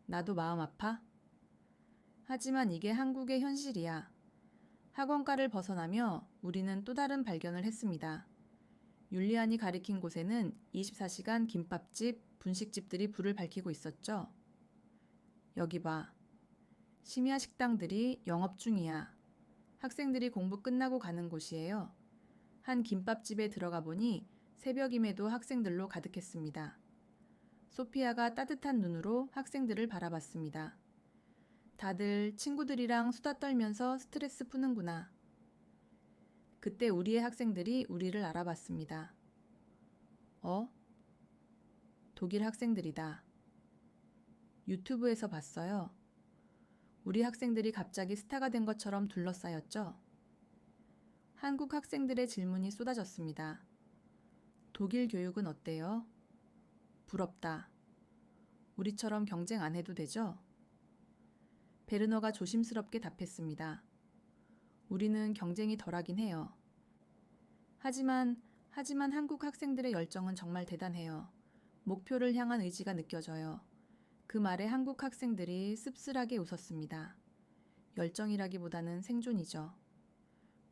나도 마음 아파? 하지만 이게 한국의 현실이야. 학원가를 벗어나며 우리는 또 다른 발견을 했습니다. 율리안이 가리킨 곳에는 24시간 김밥집, 분식집들이 불을 밝히고 있었죠. 여기 봐. 심야 식당들이 영업 중이야. 학생들이 공부 끝나고 가는 곳이에요. 한 김밥집에 들어가 보니 새벽임에도 학생들로 가득했습니다. 소피아가 따뜻한 눈으로 학생들을 바라봤습니다. 다들 친구들이랑 수다 떨면서 스트레스 푸는구나. 그때 우리의 학생들이 우리를 알아봤습니다. 독일 학생들이다. 유튜브에서 봤어요. 우리 학생들이 갑자기 스타가 된 것처럼 둘러싸였죠. 한국 학생들의 질문이 쏟아졌습니다. 독일 교육은 어때요? 부럽다. 우리처럼 경쟁 안 해도 되죠? 베르너가 조심스럽게 답했습니다. 우리는 경쟁이 덜하긴 해요. 하지만 한국 학생들의 열정은 정말 대단해요. 목표를 향한 의지가 느껴져요. 그 말에 한국 학생들이 씁쓸하게 웃었습니다. 열정이라기보다는 생존이죠.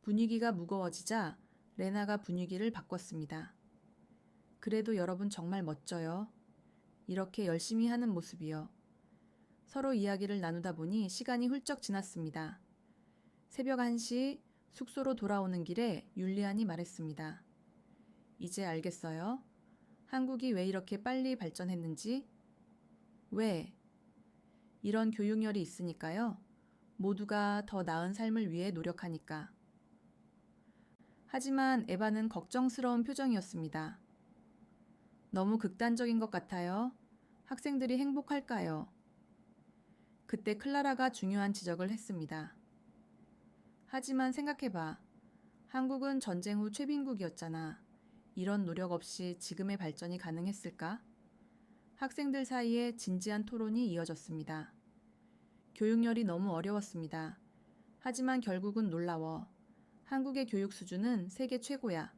분위기가 무거워지자 레나가 분위기를 바꿨습니다. 그래도 여러분 정말 멋져요. 이렇게 열심히 하는 모습이요. 서로 이야기를 나누다 보니 시간이 훌쩍 지났습니다. 새벽 1시 숙소로 돌아오는 길에 율리안이 말했습니다. 이제 알겠어요. 한국이 왜 이렇게 빨리 발전했는지? 왜? 이런 교육열이 있으니까요. 모두가 더 나은 삶을 위해 노력하니까. 하지만 에바는 걱정스러운 표정이었습니다. 너무 극단적인 것 같아요. 학생들이 행복할까요? 그때 클라라가 중요한 지적을 했습니다. 하지만 생각해봐. 한국은 전쟁 후 최빈국이었잖아. 이런 노력 없이 지금의 발전이 가능했을까? 학생들 사이에 진지한 토론이 이어졌습니다. 교육열이 너무 어려웠습니다. 하지만 결국은 놀라워. 한국의 교육 수준은 세계 최고야.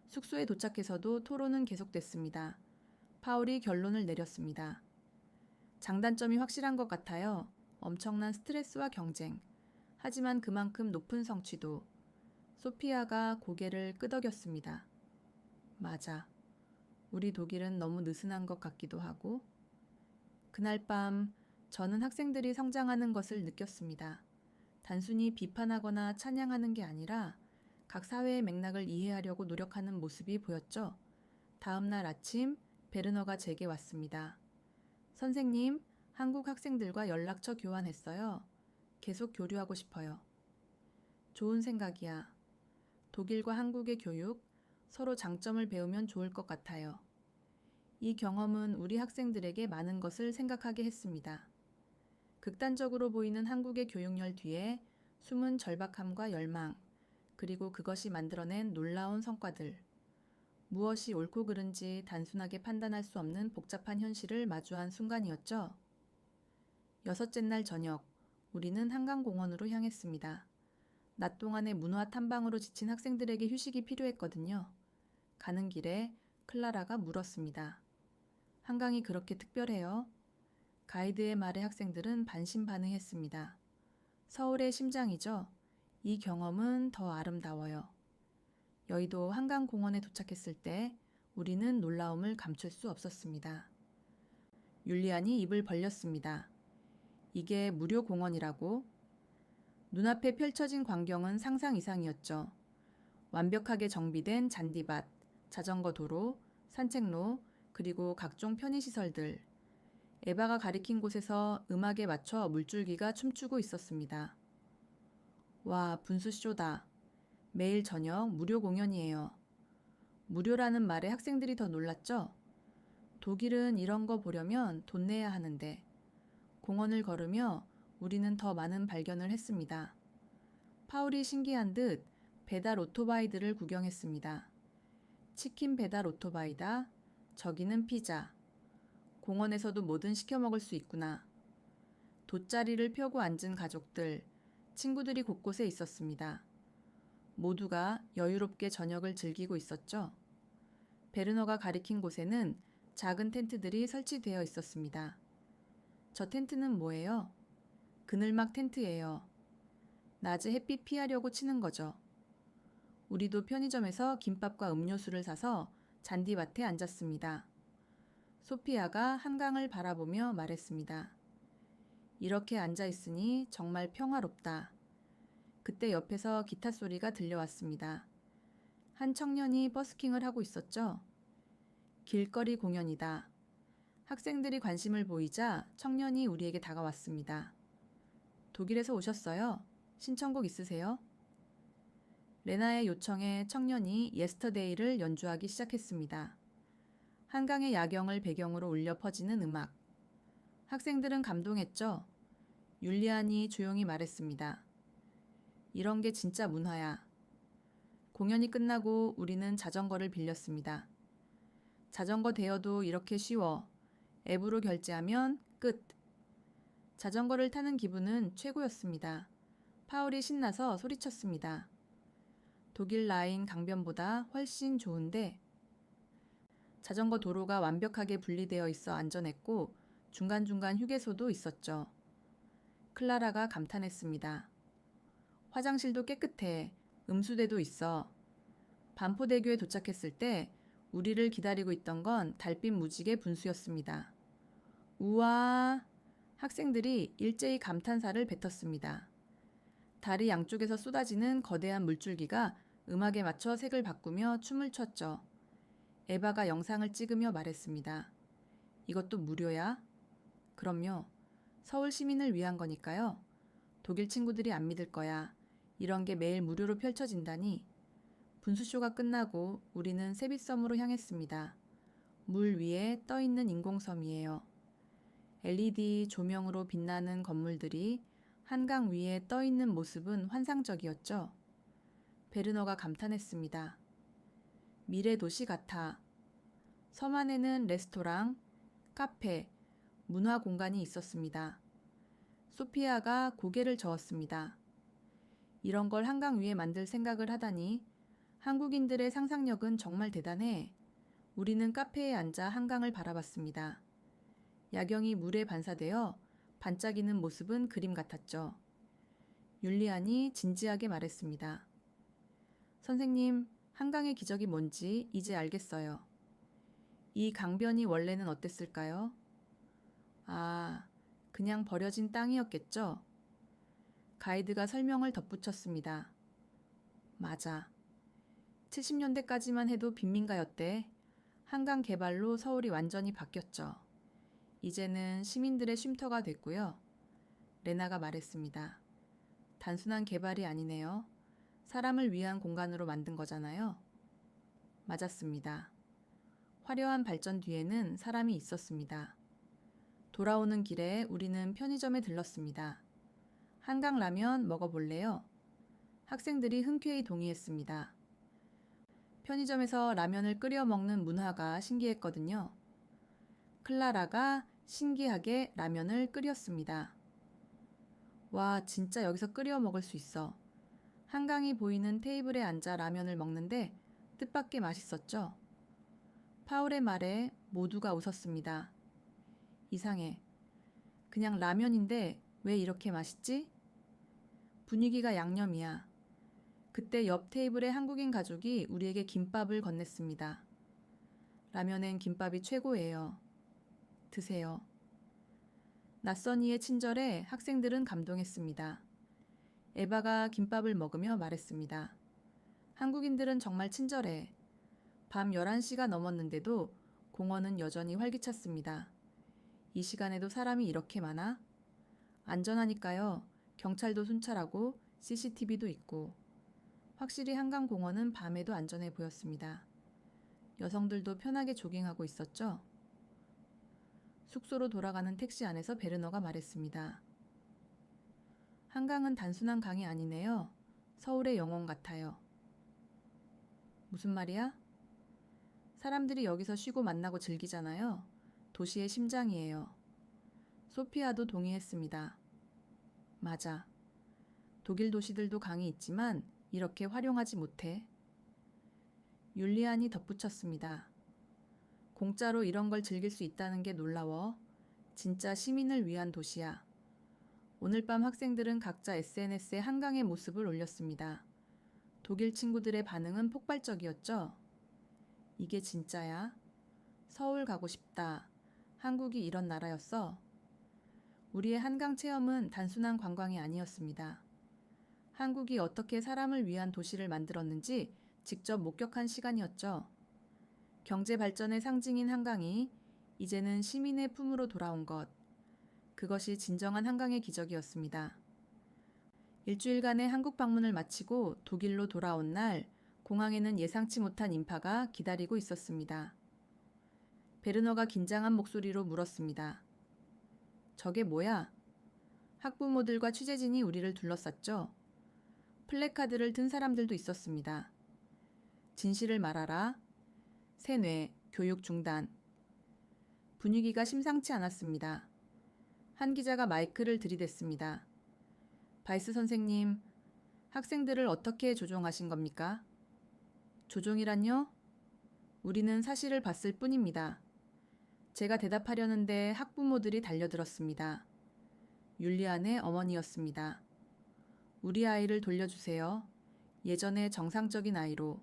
숙소에 도착해서도 토론은 계속됐습니다. 파울이 결론을 내렸습니다. 장단점이 확실한 것 같아요. 엄청난 스트레스와 경쟁. 하지만 그만큼 높은 성취도. 소피아가 고개를 끄덕였습니다. 맞아. 우리 독일은 너무 느슨한 것 같기도 하고. 그날 밤 저는 학생들이 성장하는 것을 느꼈습니다. 단순히 비판하거나 찬양하는 게 아니라 각 사회의 맥락을 이해하려고 노력하는 모습이 보였죠. 다음 날 아침 베르너가 제게 왔습니다. 선생님, 한국 학생들과 연락처 교환했어요. 계속 교류하고 싶어요. 좋은 생각이야. 독일과 한국의 교육, 서로 장점을 배우면 좋을 것 같아요. 이 경험은 우리 학생들에게 많은 것을 생각하게 했습니다. 극단적으로 보이는 한국의 교육열 뒤에 숨은 절박함과 열망, 그리고 그것이 만들어낸 놀라운 성과들. 무엇이 옳고 그른지 단순하게 판단할 수 없는 복잡한 현실을 마주한 순간이었죠. 6째 날 저녁, 우리는 한강공원으로 향했습니다. 낮 동안의 문화 탐방으로 지친 학생들에게 휴식이 필요했거든요. 가는 길에 클라라가 물었습니다. 한강이 그렇게 특별해요? 가이드의 말에 학생들은 반신반의했습니다. 서울의 심장이죠. 이 경험은 더 아름다워요. 여의도 한강공원에 도착했을 때 우리는 놀라움을 감출 수 없었습니다. 율리안이 입을 벌렸습니다. 이게 무료 공원이라고? 눈앞에 펼쳐진 광경은 상상 이상이었죠. 완벽하게 정비된 잔디밭, 자전거 도로, 산책로, 그리고 각종 편의시설들. 에바가 가리킨 곳에서 음악에 맞춰 물줄기가 춤추고 있었습니다. 와, 분수쇼다. 매일 저녁 무료 공연이에요. 무료라는 말에 학생들이 더 놀랐죠? 독일은 이런 거 보려면 돈 내야 하는데. 공원을 걸으며 우리는 더 많은 발견을 했습니다. 파울이 신기한 듯 배달 오토바이들을 구경했습니다. 치킨 배달 오토바이다. 저기는 피자. 공원에서도 뭐든 시켜 먹을 수 있구나. 돗자리를 펴고 앉은 가족들, 친구들이 곳곳에 있었습니다. 모두가 여유롭게 저녁을 즐기고 있었죠. 베르너가 가리킨 곳에는 작은 텐트들이 설치되어 있었습니다. 저 텐트는 뭐예요? 그늘막 텐트예요. 낮에 햇빛 피하려고 치는 거죠. 우리도 편의점에서 김밥과 음료수를 사서 잔디밭에 앉았습니다. 소피아가 한강을 바라보며 말했습니다. 이렇게 앉아 있으니 정말 평화롭다. 그때 옆에서 기타 소리가 들려왔습니다. 한 청년이 버스킹을 하고 있었죠. 길거리 공연이다. 학생들이 관심을 보이자 청년이 우리에게 다가왔습니다. 독일에서 오셨어요? 신청곡 있으세요? 레나의 요청에 청년이 예스터데이를 연주하기 시작했습니다. 한강의 야경을 배경으로 울려 퍼지는 음악. 학생들은 감동했죠. 율리안이 조용히 말했습니다. 이런 게 진짜 문화야. 공연이 끝나고 우리는 자전거를 빌렸습니다. 자전거 대여도 이렇게 쉬워. 앱으로 결제하면 끝. 자전거를 타는 기분은 최고였습니다. 파울이 신나서 소리쳤습니다. 독일 라인 강변보다 훨씬 좋은데 자전거 도로가 완벽하게 분리되어 있어 안전했고 중간중간 휴게소도 있었죠. 클라라가 감탄했습니다. 화장실도 깨끗해. 음수대도 있어. 반포대교에 도착했을 때 우리를 기다리고 있던 건 달빛 무지개 분수였습니다. 우와! 학생들이 일제히 감탄사를 뱉었습니다. 다리 양쪽에서 쏟아지는 거대한 물줄기가 음악에 맞춰 색을 바꾸며 춤을 췄죠. 에바가 영상을 찍으며 말했습니다. 이것도 무료야? 그럼요. 서울 시민을 위한 거니까요. 독일 친구들이 안 믿을 거야. 이런 게 매일 무료로 펼쳐진다니. 분수쇼가 끝나고 우리는 세빛섬으로 향했습니다. 물 위에 떠 있는 인공섬이에요. LED 조명으로 빛나는 건물들이 한강 위에 떠 있는 모습은 환상적이었죠. 베르너가 감탄했습니다. 미래 도시 같아. 섬 안에는 레스토랑, 카페, 문화 공간이 있었습니다. 소피아가 고개를 저었습니다. 이런 걸 한강 위에 만들 생각을 하다니 한국인들의 상상력은 정말 대단해. 우리는 카페에 앉아 한강을 바라봤습니다. 야경이 물에 반사되어 반짝이는 모습은 그림 같았죠. 율리안이 진지하게 말했습니다. 선생님, 한강의 기적이 뭔지 이제 알겠어요. 이 강변이 원래는 어땠을까요? 아, 그냥 버려진 땅이었겠죠? 가이드가 설명을 덧붙였습니다. 맞아. 70년대까지만 해도 빈민가였대. 한강 개발로 서울이 완전히 바뀌었죠. 이제는 시민들의 쉼터가 됐고요. 레나가 말했습니다. 단순한 개발이 아니네요. 사람을 위한 공간으로 만든 거잖아요. 맞았습니다. 화려한 발전 뒤에는 사람이 있었습니다. 돌아오는 길에 우리는 편의점에 들렀습니다. 한강 라면 먹어볼래요? 학생들이 흔쾌히 동의했습니다. 편의점에서 라면을 끓여 먹는 문화가 신기했거든요. 클라라가 신기하게 라면을 끓였습니다. 와, 진짜 여기서 끓여 먹을 수 있어. 한강이 보이는 테이블에 앉아 라면을 먹는데 뜻밖의 맛있었죠. 파울의 말에 모두가 웃었습니다. 이상해. 그냥 라면인데 왜 이렇게 맛있지? 분위기가 양념이야. 그때 옆 테이블의 한국인 가족이 우리에게 김밥을 건넸습니다. 라면엔 김밥이 최고예요. 드세요. 낯선 이의 친절에 학생들은 감동했습니다. 에바가 김밥을 먹으며 말했습니다. 한국인들은 정말 친절해. 밤 11시가 넘었는데도 공원은 여전히 활기찼습니다. 이 시간에도 사람이 이렇게 많아? 안전하니까요. 경찰도 순찰하고 CCTV도 있고. 확실히 한강공원은 밤에도 안전해 보였습니다. 여성들도 편하게 조깅하고 있었죠. 숙소로 돌아가는 택시 안에서 베르너가 말했습니다. 한강은 단순한 강이 아니네요. 서울의 영혼 같아요. 무슨 말이야? 사람들이 여기서 쉬고 만나고 즐기잖아요. 도시의 심장이에요. 소피아도 동의했습니다. 맞아. 독일 도시들도 강이 있지만 이렇게 활용하지 못해. 율리안이 덧붙였습니다. 공짜로 이런 걸 즐길 수 있다는 게 놀라워. 진짜 시민을 위한 도시야. 오늘 밤 학생들은 각자 SNS에 한강의 모습을 올렸습니다. 독일 친구들의 반응은 폭발적이었죠. 이게 진짜야? 서울 가고 싶다. 한국이 이런 나라였어. 우리의 한강 체험은 단순한 관광이 아니었습니다. 한국이 어떻게 사람을 위한 도시를 만들었는지 직접 목격한 시간이었죠. 경제 발전의 상징인 한강이 이제는 시민의 품으로 돌아온 것. 그것이 진정한 한강의 기적이었습니다. 일주일간의 한국 방문을 마치고 독일로 돌아온 날 공항에는 예상치 못한 인파가 기다리고 있었습니다. 베르너가 긴장한 목소리로 물었습니다. 저게 뭐야? 학부모들과 취재진이 우리를 둘러쌌죠. 플래카드를 든 사람들도 있었습니다. 진실을 말하라. 세뇌, 교육 중단. 분위기가 심상치 않았습니다. 한 기자가 마이크를 들이댔습니다. 바이스 선생님, 학생들을 어떻게 조종하신 겁니까? 조종이란요? 우리는 사실을 봤을 뿐입니다. 제가 대답하려는데 학부모들이 달려들었습니다. 율리안의 어머니였습니다. 우리 아이를 돌려주세요. 예전의 정상적인 아이로.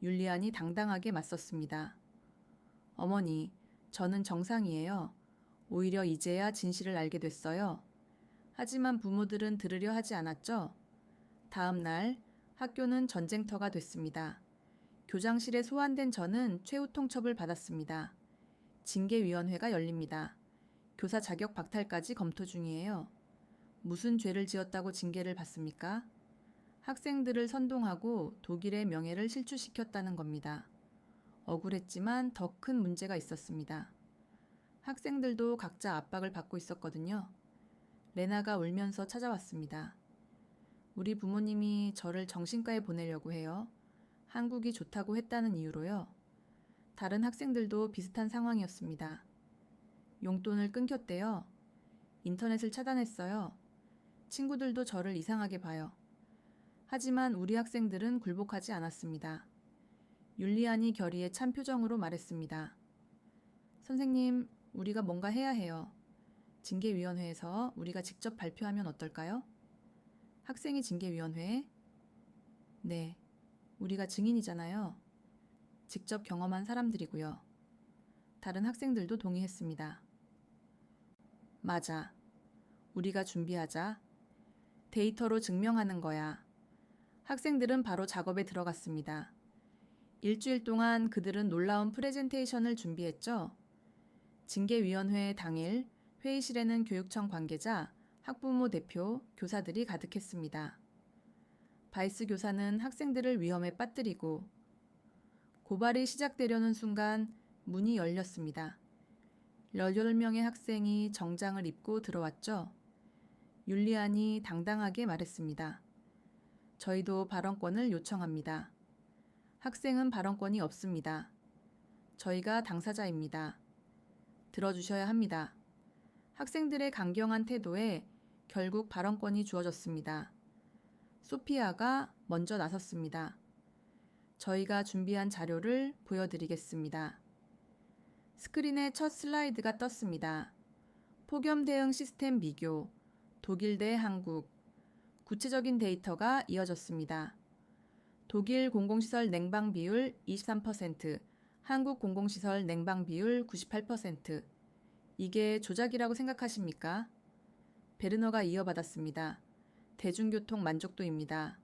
율리안이 당당하게 맞섰습니다. 어머니, 저는 정상이에요. 오히려 이제야 진실을 알게 됐어요. 하지만 부모들은 들으려 하지 않았죠. 다음 날 학교는 전쟁터가 됐습니다. 교장실에 소환된 저는 최후 통첩을 받았습니다. 징계위원회가 열립니다. 교사 자격 박탈까지 검토 중이에요. 무슨 죄를 지었다고 징계를 받습니까? 학생들을 선동하고 독일의 명예를 실추시켰다는 겁니다. 억울했지만 더 큰 문제가 있었습니다. 학생들도 각자 압박을 받고 있었거든요. 레나가 울면서 찾아왔습니다. 우리 부모님이 저를 정신과에 보내려고 해요. 한국이 좋다고 했다는 이유로요. 다른 학생들도 비슷한 상황이었습니다. 용돈을 끊겼대요. 인터넷을 차단했어요. 친구들도 저를 이상하게 봐요. 하지만 우리 학생들은 굴복하지 않았습니다. 율리안이 결의에 찬 표정으로 말했습니다. 선생님, 우리가 뭔가 해야 해요. 징계위원회에서 우리가 직접 발표하면 어떨까요? 학생이 징계위원회에? 네, 우리가 증인이잖아요. 직접 경험한 사람들이고요. 다른 학생들도 동의했습니다. 맞아. 우리가 준비하자. 데이터로 증명하는 거야. 학생들은 바로 작업에 들어갔습니다. 일주일 동안 그들은 놀라운 프레젠테이션을 준비했죠. 징계위원회 당일 회의실에는 교육청 관계자, 학부모 대표, 교사들이 가득했습니다. 바이스 교사는 학생들을 위험에 빠뜨리고 고발이 시작되려는 순간 문이 열렸습니다. 18명의 학생이 정장을 입고 들어왔죠. 율리안이 당당하게 말했습니다. 저희도 발언권을 요청합니다. 학생은 발언권이 없습니다. 저희가 당사자입니다. 들어주셔야 합니다. 학생들의 강경한 태도에 결국 발언권이 주어졌습니다. 소피아가 먼저 나섰습니다. 저희가 준비한 자료를 보여드리겠습니다. 스크린에 첫 슬라이드가 떴습니다. 폭염 대응 시스템 비교, 독일 대 한국. 구체적인 데이터가 이어졌습니다. 독일 공공시설 냉방 비율 23%, 한국 공공시설 냉방 비율 98%. 이게 조작이라고 생각하십니까? 베르너가 이어받았습니다. 대중교통 만족도입니다.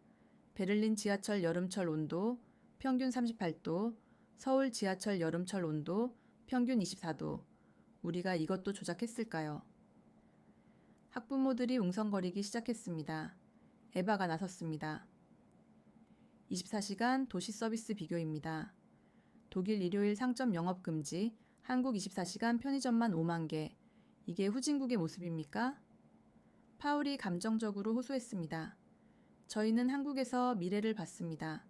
베를린 지하철 여름철 온도 평균 38도, 서울 지하철 여름철 온도 평균 24도. 우리가 이것도 조작했을까요? 학부모들이 웅성거리기 시작했습니다. 에바가 나섰습니다. 24시간 도시 서비스 비교입니다. 독일 일요일 상점 영업 금지, 한국 24시간 편의점만 5만 개. 이게 후진국의 모습입니까? 파울이 감정적으로 호소했습니다. 저희는 한국에서 미래를 봤습니다.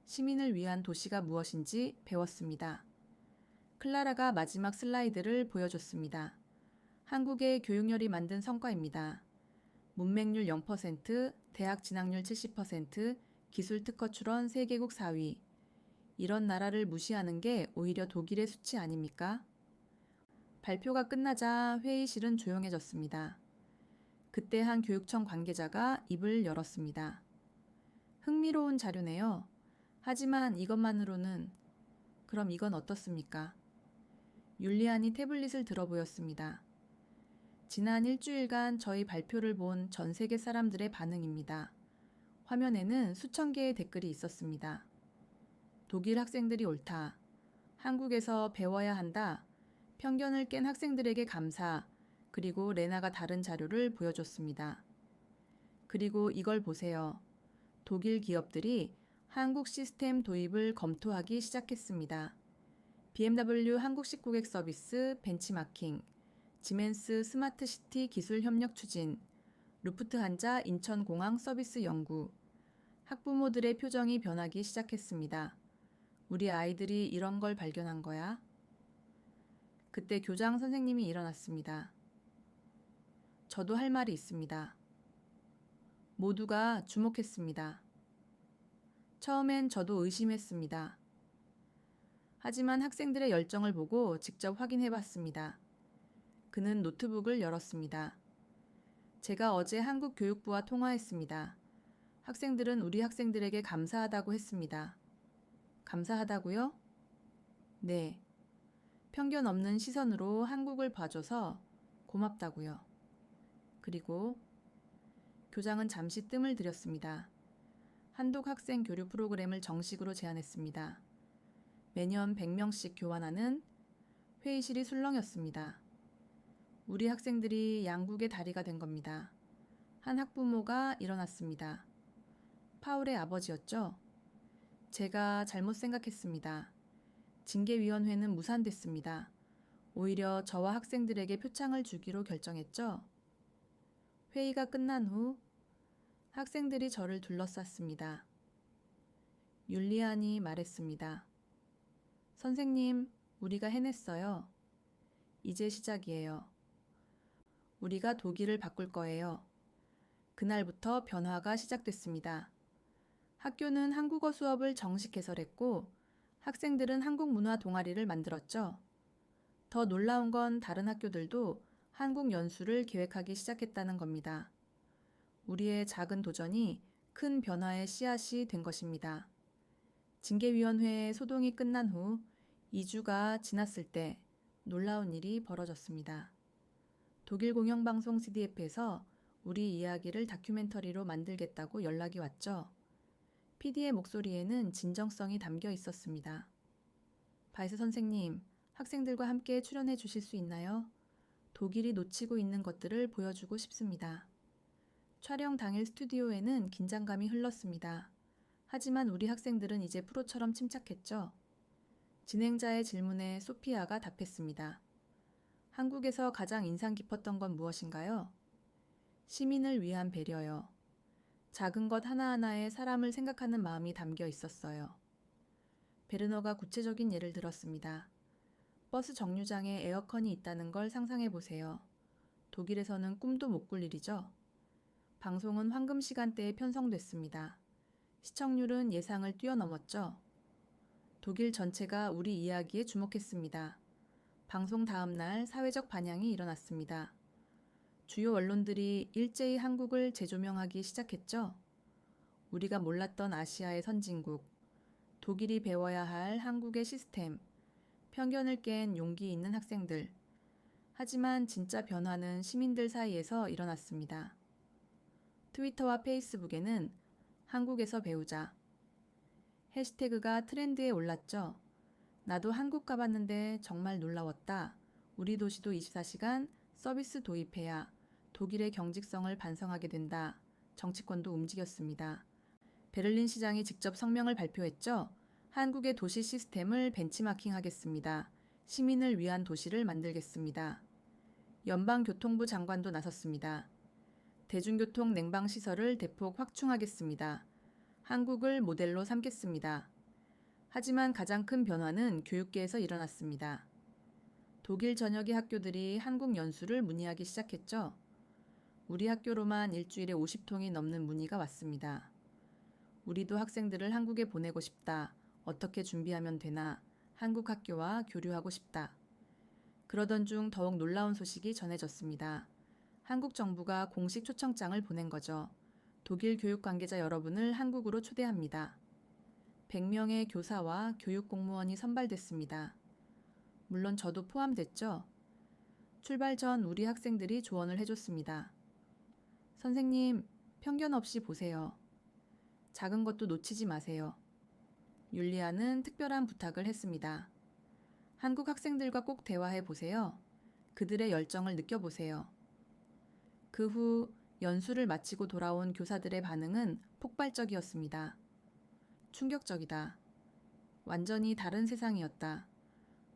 시민을 위한 도시가 무엇인지 배웠습니다. 클라라가 마지막 슬라이드를 보여줬습니다. 한국의 교육열이 만든 성과입니다. 문맹률 0%, 대학 진학률 70%, 기술 특허 출원 세계국 4위. 이런 나라를 무시하는 게 오히려 독일의 수치 아닙니까? 발표가 끝나자 회의실은 조용해졌습니다. 그때 한 교육청 관계자가 입을 열었습니다. 흥미로운 자료네요. 하지만 이것만으로는 그럼 이건 어떻습니까? 율리안이 태블릿을 들어 보였습니다. 지난 일주일간 저희 발표를 본 전 세계 사람들의 반응입니다. 화면에는 수천 개의 댓글이 있었습니다. 독일 학생들이 옳다. 한국에서 배워야 한다. 편견을 깬 학생들에게 감사. 그리고 레나가 다른 자료를 보여줬습니다. 그리고 이걸 보세요. 독일 기업들이 한국 시스템 도입을 검토하기 시작했습니다. BMW 한국식 고객 서비스 벤치마킹, 지멘스 스마트시티 기술 협력 추진, 루프트한자 인천공항 서비스 연구. 학부모들의 표정이 변하기 시작했습니다. 우리 아이들이 이런 걸 발견한 거야? 그때 교장 선생님이 일어났습니다. 저도 할 말이 있습니다. 모두가 주목했습니다. 처음엔 저도 의심했습니다. 하지만 학생들의 열정을 보고 직접 확인해 봤습니다. 그는 노트북을 열었습니다. 제가 어제 한국 교육부와 통화했습니다. 학생들은 우리 학생들에게 감사하다고 했습니다. 감사하다고요? 네. 편견 없는 시선으로 한국을 봐줘서 고맙다고요. 그리고 교장은 잠시 뜸을 들였습니다. 한독 학생 교류 프로그램을 정식으로 제안했습니다. 매년 100명씩 교환하는 회의실이 술렁였습니다. 우리 학생들이 양국의 다리가 된 겁니다. 한 학부모가 일어났습니다. 파울의 아버지였죠. 제가 잘못 생각했습니다. 징계위원회는 무산됐습니다. 오히려 저와 학생들에게 표창을 주기로 결정했죠. 회의가 끝난 후 학생들이 저를 둘러쌌습니다. 율리안이 말했습니다. 선생님, 우리가 해냈어요. 이제 시작이에요. 우리가 독일을 바꿀 거예요. 그날부터 변화가 시작됐습니다. 학교는 한국어 수업을 정식 개설했고 학생들은 한국 문화 동아리를 만들었죠. 더 놀라운 건 다른 학교들도 한국 연수를 계획하기 시작했다는 겁니다. 우리의 작은 도전이 큰 변화의 씨앗이 된 것입니다. 징계위원회의 소동이 끝난 후 2주가 지났을 때 놀라운 일이 벌어졌습니다. 독일 공영방송 CDF에서 우리 이야기를 다큐멘터리로 만들겠다고 연락이 왔죠. PD의 목소리에는 진정성이 담겨 있었습니다. 바이스 선생님, 학생들과 함께 출연해 주실 수 있나요? 독일이 놓치고 있는 것들을 보여주고 싶습니다. 촬영 당일 스튜디오에는 긴장감이 흘렀습니다. 하지만 우리 학생들은 이제 프로처럼 침착했죠. 진행자의 질문에 소피아가 답했습니다. 한국에서 가장 인상 깊었던 건 무엇인가요? 시민을 위한 배려요. 작은 것 하나하나에 사람을 생각하는 마음이 담겨 있었어요. 베르너가 구체적인 예를 들었습니다. 버스 정류장에 에어컨이 있다는 걸 상상해 보세요. 독일에서는 꿈도 못 꿀 일이죠. 방송은 황금 시간대에 편성됐습니다. 시청률은 예상을 뛰어넘었죠. 독일 전체가 우리 이야기에 주목했습니다. 방송 다음 날 사회적 반향이 일어났습니다. 주요 언론들이 일제히 한국을 재조명하기 시작했죠. 우리가 몰랐던 아시아의 선진국, 독일이 배워야 할 한국의 시스템, 편견을 깬 용기 있는 학생들. 하지만 진짜 변화는 시민들 사이에서 일어났습니다. 트위터와 페이스북에는 한국에서 배우자 해시태그가 트렌드에 올랐죠. 나도 한국 가봤는데 정말 놀라웠다. 우리 도시도 24시간 서비스 도입해야 독일의 경직성을 반성하게 된다. 정치권도 움직였습니다. 베를린 시장이 직접 성명을 발표했죠. 한국의 도시 시스템을 벤치마킹하겠습니다. 시민을 위한 도시를 만들겠습니다. 연방교통부 장관도 나섰습니다. 대중교통 냉방시설을 대폭 확충하겠습니다. 한국을 모델로 삼겠습니다. 하지만 가장 큰 변화는 교육계에서 일어났습니다. 독일 전역의 학교들이 한국 연수를 문의하기 시작했죠. 우리 학교로만 일주일에 50통이 넘는 문의가 왔습니다. 우리도 학생들을 한국에 보내고 싶다. 어떻게 준비하면 되나? 한국 학교와 교류하고 싶다. 그러던 중 더욱 놀라운 소식이 전해졌습니다. 한국 정부가 공식 초청장을 보낸 거죠. 독일 교육 관계자 여러분을 한국으로 초대합니다. 100명의 교사와 교육 공무원이 선발됐습니다. 물론 저도 포함됐죠. 출발 전 우리 학생들이 조언을 해줬습니다. 선생님, 편견 없이 보세요. 작은 것도 놓치지 마세요. 율리아는 특별한 부탁을 했습니다. 한국 학생들과 꼭 대화해 보세요. 그들의 열정을 느껴보세요. 그 후 연수를 마치고 돌아온 교사들의 반응은 폭발적이었습니다. 충격적이다. 완전히 다른 세상이었다.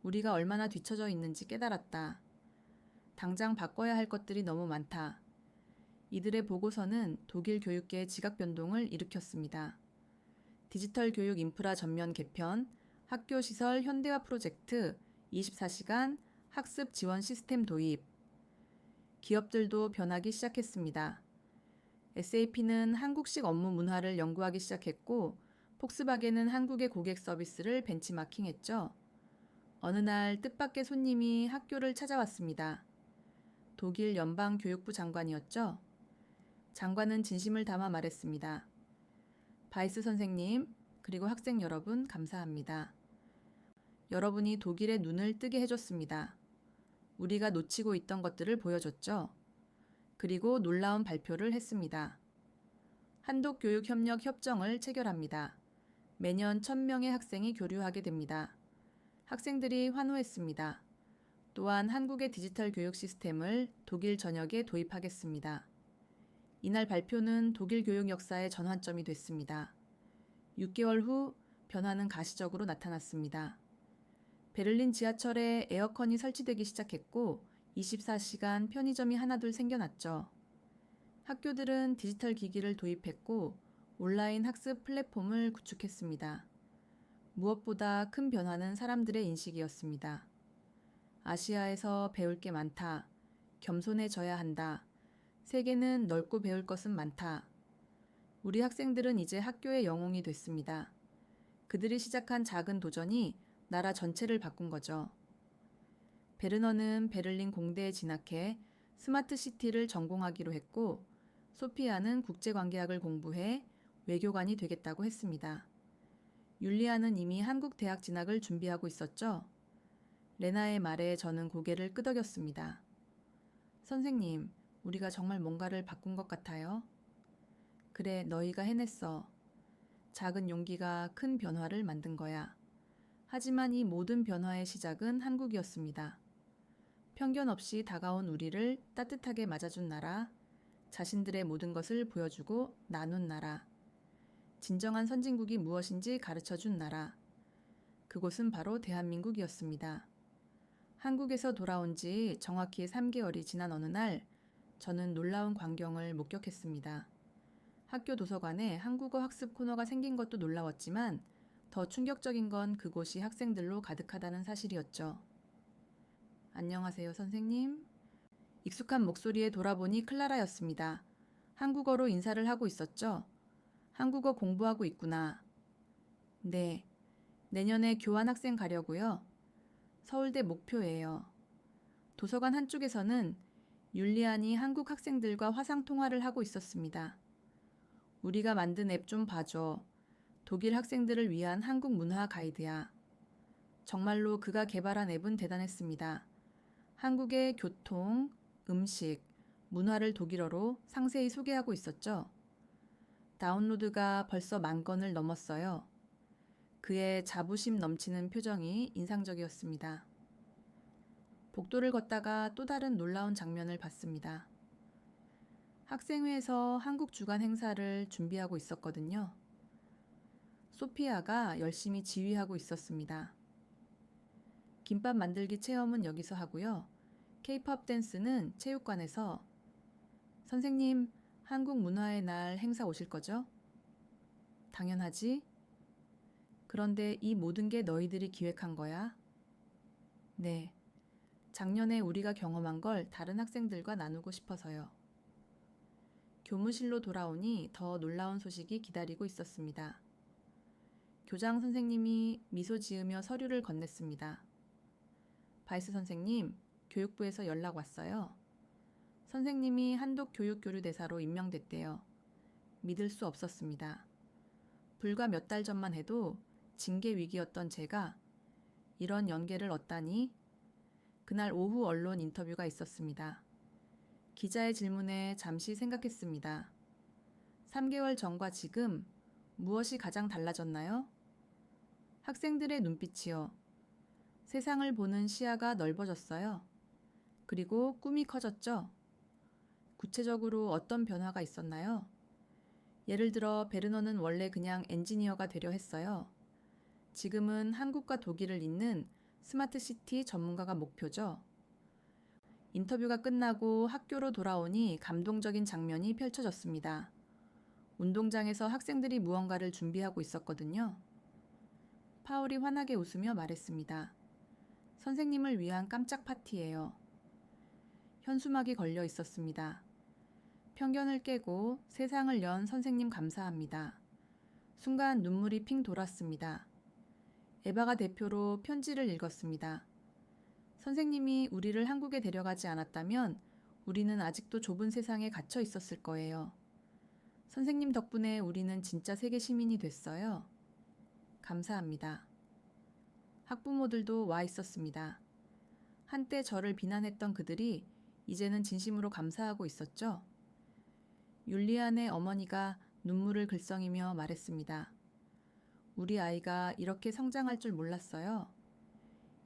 우리가 얼마나 뒤처져 있는지 깨달았다. 당장 바꿔야 할 것들이 너무 많다. 이들의 보고서는 독일 교육계의 지각 변동을 일으켰습니다. 디지털 교육 인프라 전면 개편, 학교 시설 현대화 프로젝트, 24시간 학습 지원 시스템 도입. 기업들도 변하기 시작했습니다. SAP는 한국식 업무 문화를 연구하기 시작했고, 폭스바겐은 한국의 고객 서비스를 벤치마킹했죠. 어느 날 뜻밖의 손님이 학교를 찾아왔습니다. 독일 연방교육부 장관이었죠. 장관은 진심을 담아 말했습니다. 바이스 선생님, 그리고 학생 여러분 감사합니다. 여러분이 독일의 눈을 뜨게 해줬습니다. 우리가 놓치고 있던 것들을 보여줬죠. 그리고 놀라운 발표를 했습니다. 한독교육협력 협정을 체결합니다. 매년 1,000명의 학생이 교류하게 됩니다. 학생들이 환호했습니다. 또한 한국의 디지털 교육 시스템을 독일 전역에 도입하겠습니다. 이날 발표는 독일 교육 역사의 전환점이 됐습니다. 6개월 후 변화는 가시적으로 나타났습니다. 베를린 지하철에 에어컨이 설치되기 시작했고 24시간 편의점이 하나둘 생겨났죠. 학교들은 디지털 기기를 도입했고 온라인 학습 플랫폼을 구축했습니다. 무엇보다 큰 변화는 사람들의 인식이었습니다. 아시아에서 배울 게 많다. 겸손해져야 한다. 세계는 넓고 배울 것은 많다. 우리 학생들은 이제 학교의 영웅이 됐습니다. 그들이 시작한 작은 도전이 나라 전체를 바꾼 거죠. 베르너는 베를린 공대에 진학해 스마트 시티를 전공하기로 했고 소피아는 국제관계학을 공부해 외교관이 되겠다고 했습니다. 율리아는 이미 한국 대학 진학을 준비하고 있었죠. 레나의 말에 저는 고개를 끄덕였습니다. 선생님, 우리가 정말 뭔가를 바꾼 것 같아요. 그래, 너희가 해냈어. 작은 용기가 큰 변화를 만든 거야. 하지만 이 모든 변화의 시작은 한국이었습니다. 편견 없이 다가온 우리를 따뜻하게 맞아준 나라, 자신들의 모든 것을 보여주고 나눈 나라, 진정한 선진국이 무엇인지 가르쳐준 나라, 그곳은 바로 대한민국이었습니다. 한국에서 돌아온 지 정확히 3개월이 지난 어느 날, 저는 놀라운 광경을 목격했습니다. 학교 도서관에 한국어 학습 코너가 생긴 것도 놀라웠지만 더 충격적인 건 그곳이 학생들로 가득하다는 사실이었죠. 안녕하세요, 선생님. 익숙한 목소리에 돌아보니 클라라였습니다. 한국어로 인사를 하고 있었죠. 한국어 공부하고 있구나. 네, 내년에 교환학생 가려고요. 서울대 목표예요. 도서관 한쪽에서는 율리안이 한국 학생들과 화상통화를 하고 있었습니다. 우리가 만든 앱 좀 봐줘. 독일 학생들을 위한 한국 문화 가이드야. 정말로 그가 개발한 앱은 대단했습니다. 한국의 교통, 음식, 문화를 독일어로 상세히 소개하고 있었죠. 다운로드가 벌써 10,000건을 넘었어요. 그의 자부심 넘치는 표정이 인상적이었습니다. 복도를 걷다가 또 다른 놀라운 장면을 봤습니다. 학생회에서 한국 주간 행사를 준비하고 있었거든요. 소피아가 열심히 지휘하고 있었습니다. 김밥 만들기 체험은 여기서 하고요. K-팝 댄스는 체육관에서. 선생님, 한국 문화의 날 행사 오실 거죠? 당연하지. 그런데 이 모든 게 너희들이 기획한 거야? 네. 작년에 우리가 경험한 걸 다른 학생들과 나누고 싶어서요. 교무실로 돌아오니 더 놀라운 소식이 기다리고 있었습니다. 교장 선생님이 미소 지으며 서류를 건넸습니다. 바이스 선생님, 교육부에서 연락 왔어요. 선생님이 한독 교육교류대사로 임명됐대요. 믿을 수 없었습니다. 불과 몇 달 전만 해도 징계 위기였던 제가 이런 연계를 얻다니. 그날 오후 언론 인터뷰가 있었습니다. 기자의 질문에 잠시 생각했습니다. 3개월 전과 지금 무엇이 가장 달라졌나요? 학생들의 눈빛이요. 세상을 보는 시야가 넓어졌어요. 그리고 꿈이 커졌죠. 구체적으로 어떤 변화가 있었나요? 예를 들어 베르너는 원래 그냥 엔지니어가 되려 했어요. 지금은 한국과 독일을 잇는 스마트 시티 전문가가 목표죠. 인터뷰가 끝나고 학교로 돌아오니 감동적인 장면이 펼쳐졌습니다. 운동장에서 학생들이 무언가를 준비하고 있었거든요. 파울이 환하게 웃으며 말했습니다. 선생님을 위한 깜짝 파티예요. 현수막이 걸려 있었습니다. 편견을 깨고 세상을 연 선생님 감사합니다. 순간 눈물이 핑 돌았습니다. 에바가 대표로 편지를 읽었습니다. 선생님이 우리를 한국에 데려가지 않았다면 우리는 아직도 좁은 세상에 갇혀 있었을 거예요. 선생님 덕분에 우리는 진짜 세계 시민이 됐어요. 감사합니다. 학부모들도 와 있었습니다. 한때 저를 비난했던 그들이 이제는 진심으로 감사하고 있었죠. 율리안의 어머니가 눈물을 글썽이며 말했습니다. 우리 아이가 이렇게 성장할 줄 몰랐어요.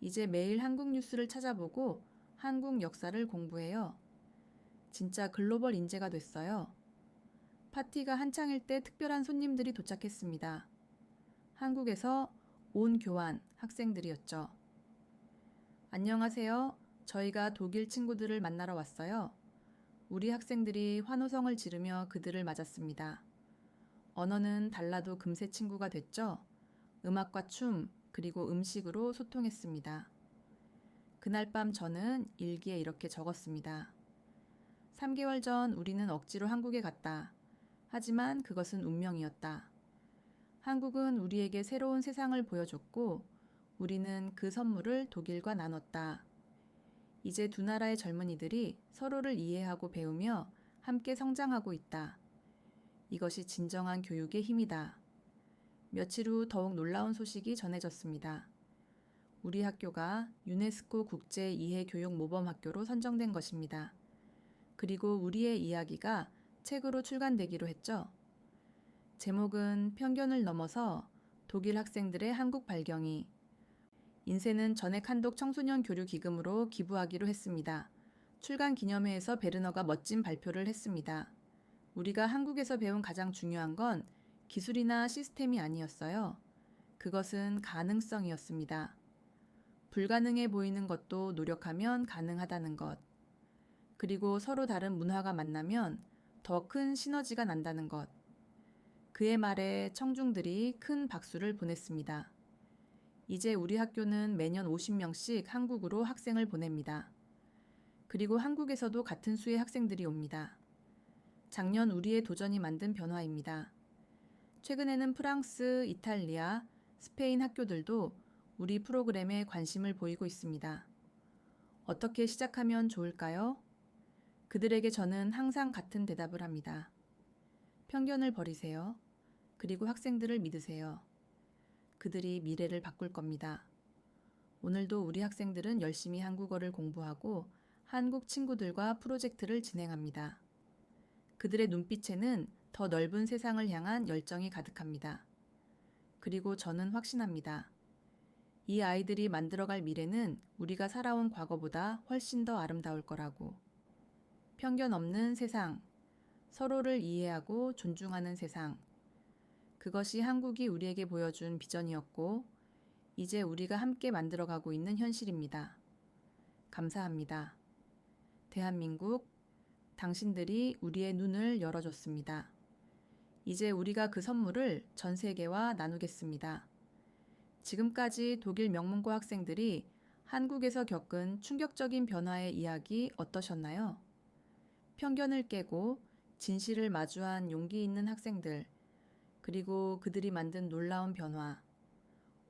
이제 매일 한국 뉴스를 찾아보고 한국 역사를 공부해요. 진짜 글로벌 인재가 됐어요. 파티가 한창일 때 특별한 손님들이 도착했습니다. 한국에서 온 교환 학생들이었죠. 안녕하세요. 저희가 독일 친구들을 만나러 왔어요. 우리 학생들이 환호성을 지르며 그들을 맞았습니다. 언어는 달라도 금세 친구가 됐죠. 음악과 춤, 그리고 음식으로 소통했습니다. 그날 밤 저는 일기에 이렇게 적었습니다. 3개월 전 우리는 억지로 한국에 갔다. 하지만 그것은 운명이었다. 한국은 우리에게 새로운 세상을 보여줬고 우리는 그 선물을 독일과 나눴다. 이제 두 나라의 젊은이들이 서로를 이해하고 배우며 함께 성장하고 있다. 이것이 진정한 교육의 힘이다. 며칠 후 더욱 놀라운 소식이 전해졌습니다. 우리 학교가 유네스코 국제 이해 교육 모범 학교로 선정된 것입니다. 그리고 우리의 이야기가 책으로 출간되기로 했죠. 제목은 편견을 넘어서 독일 학생들의 한국 발경이. 인쇄는 전액 한독 청소년 교류 기금으로 기부하기로 했습니다. 출간 기념회에서 베르너가 멋진 발표를 했습니다. 우리가 한국에서 배운 가장 중요한 건 기술이나 시스템이 아니었어요. 그것은 가능성이었습니다. 불가능해 보이는 것도 노력하면 가능하다는 것. 그리고 서로 다른 문화가 만나면 더 큰 시너지가 난다는 것. 그의 말에 청중들이 큰 박수를 보냈습니다. 이제 우리 학교는 매년 50명씩 한국으로 학생을 보냅니다. 그리고 한국에서도 같은 수의 학생들이 옵니다. 작년 우리의 도전이 만든 변화입니다. 최근에는 프랑스, 이탈리아, 스페인 학교들도 우리 프로그램에 관심을 보이고 있습니다. 어떻게 시작하면 좋을까요? 그들에게 저는 항상 같은 대답을 합니다. 편견을 버리세요. 그리고 학생들을 믿으세요. 그들이 미래를 바꿀 겁니다. 오늘도 우리 학생들은 열심히 한국어를 공부하고 한국 친구들과 프로젝트를 진행합니다. 그들의 눈빛에는 더 넓은 세상을 향한 열정이 가득합니다. 그리고 저는 확신합니다. 이 아이들이 만들어갈 미래는 우리가 살아온 과거보다 훨씬 더 아름다울 거라고. 편견 없는 세상, 서로를 이해하고 존중하는 세상. 그것이 한국이 우리에게 보여준 비전이었고, 이제 우리가 함께 만들어가고 있는 현실입니다. 감사합니다. 대한민국, 당신들이 우리의 눈을 열어줬습니다. 이제 우리가 그 선물을 전 세계와 나누겠습니다. 지금까지 독일 명문고 학생들이 한국에서 겪은 충격적인 변화의 이야기 어떠셨나요? 편견을 깨고 진실을 마주한 용기 있는 학생들, 그리고 그들이 만든 놀라운 변화.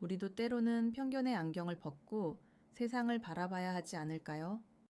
우리도 때로는 편견의 안경을 벗고 세상을 바라봐야 하지 않을까요?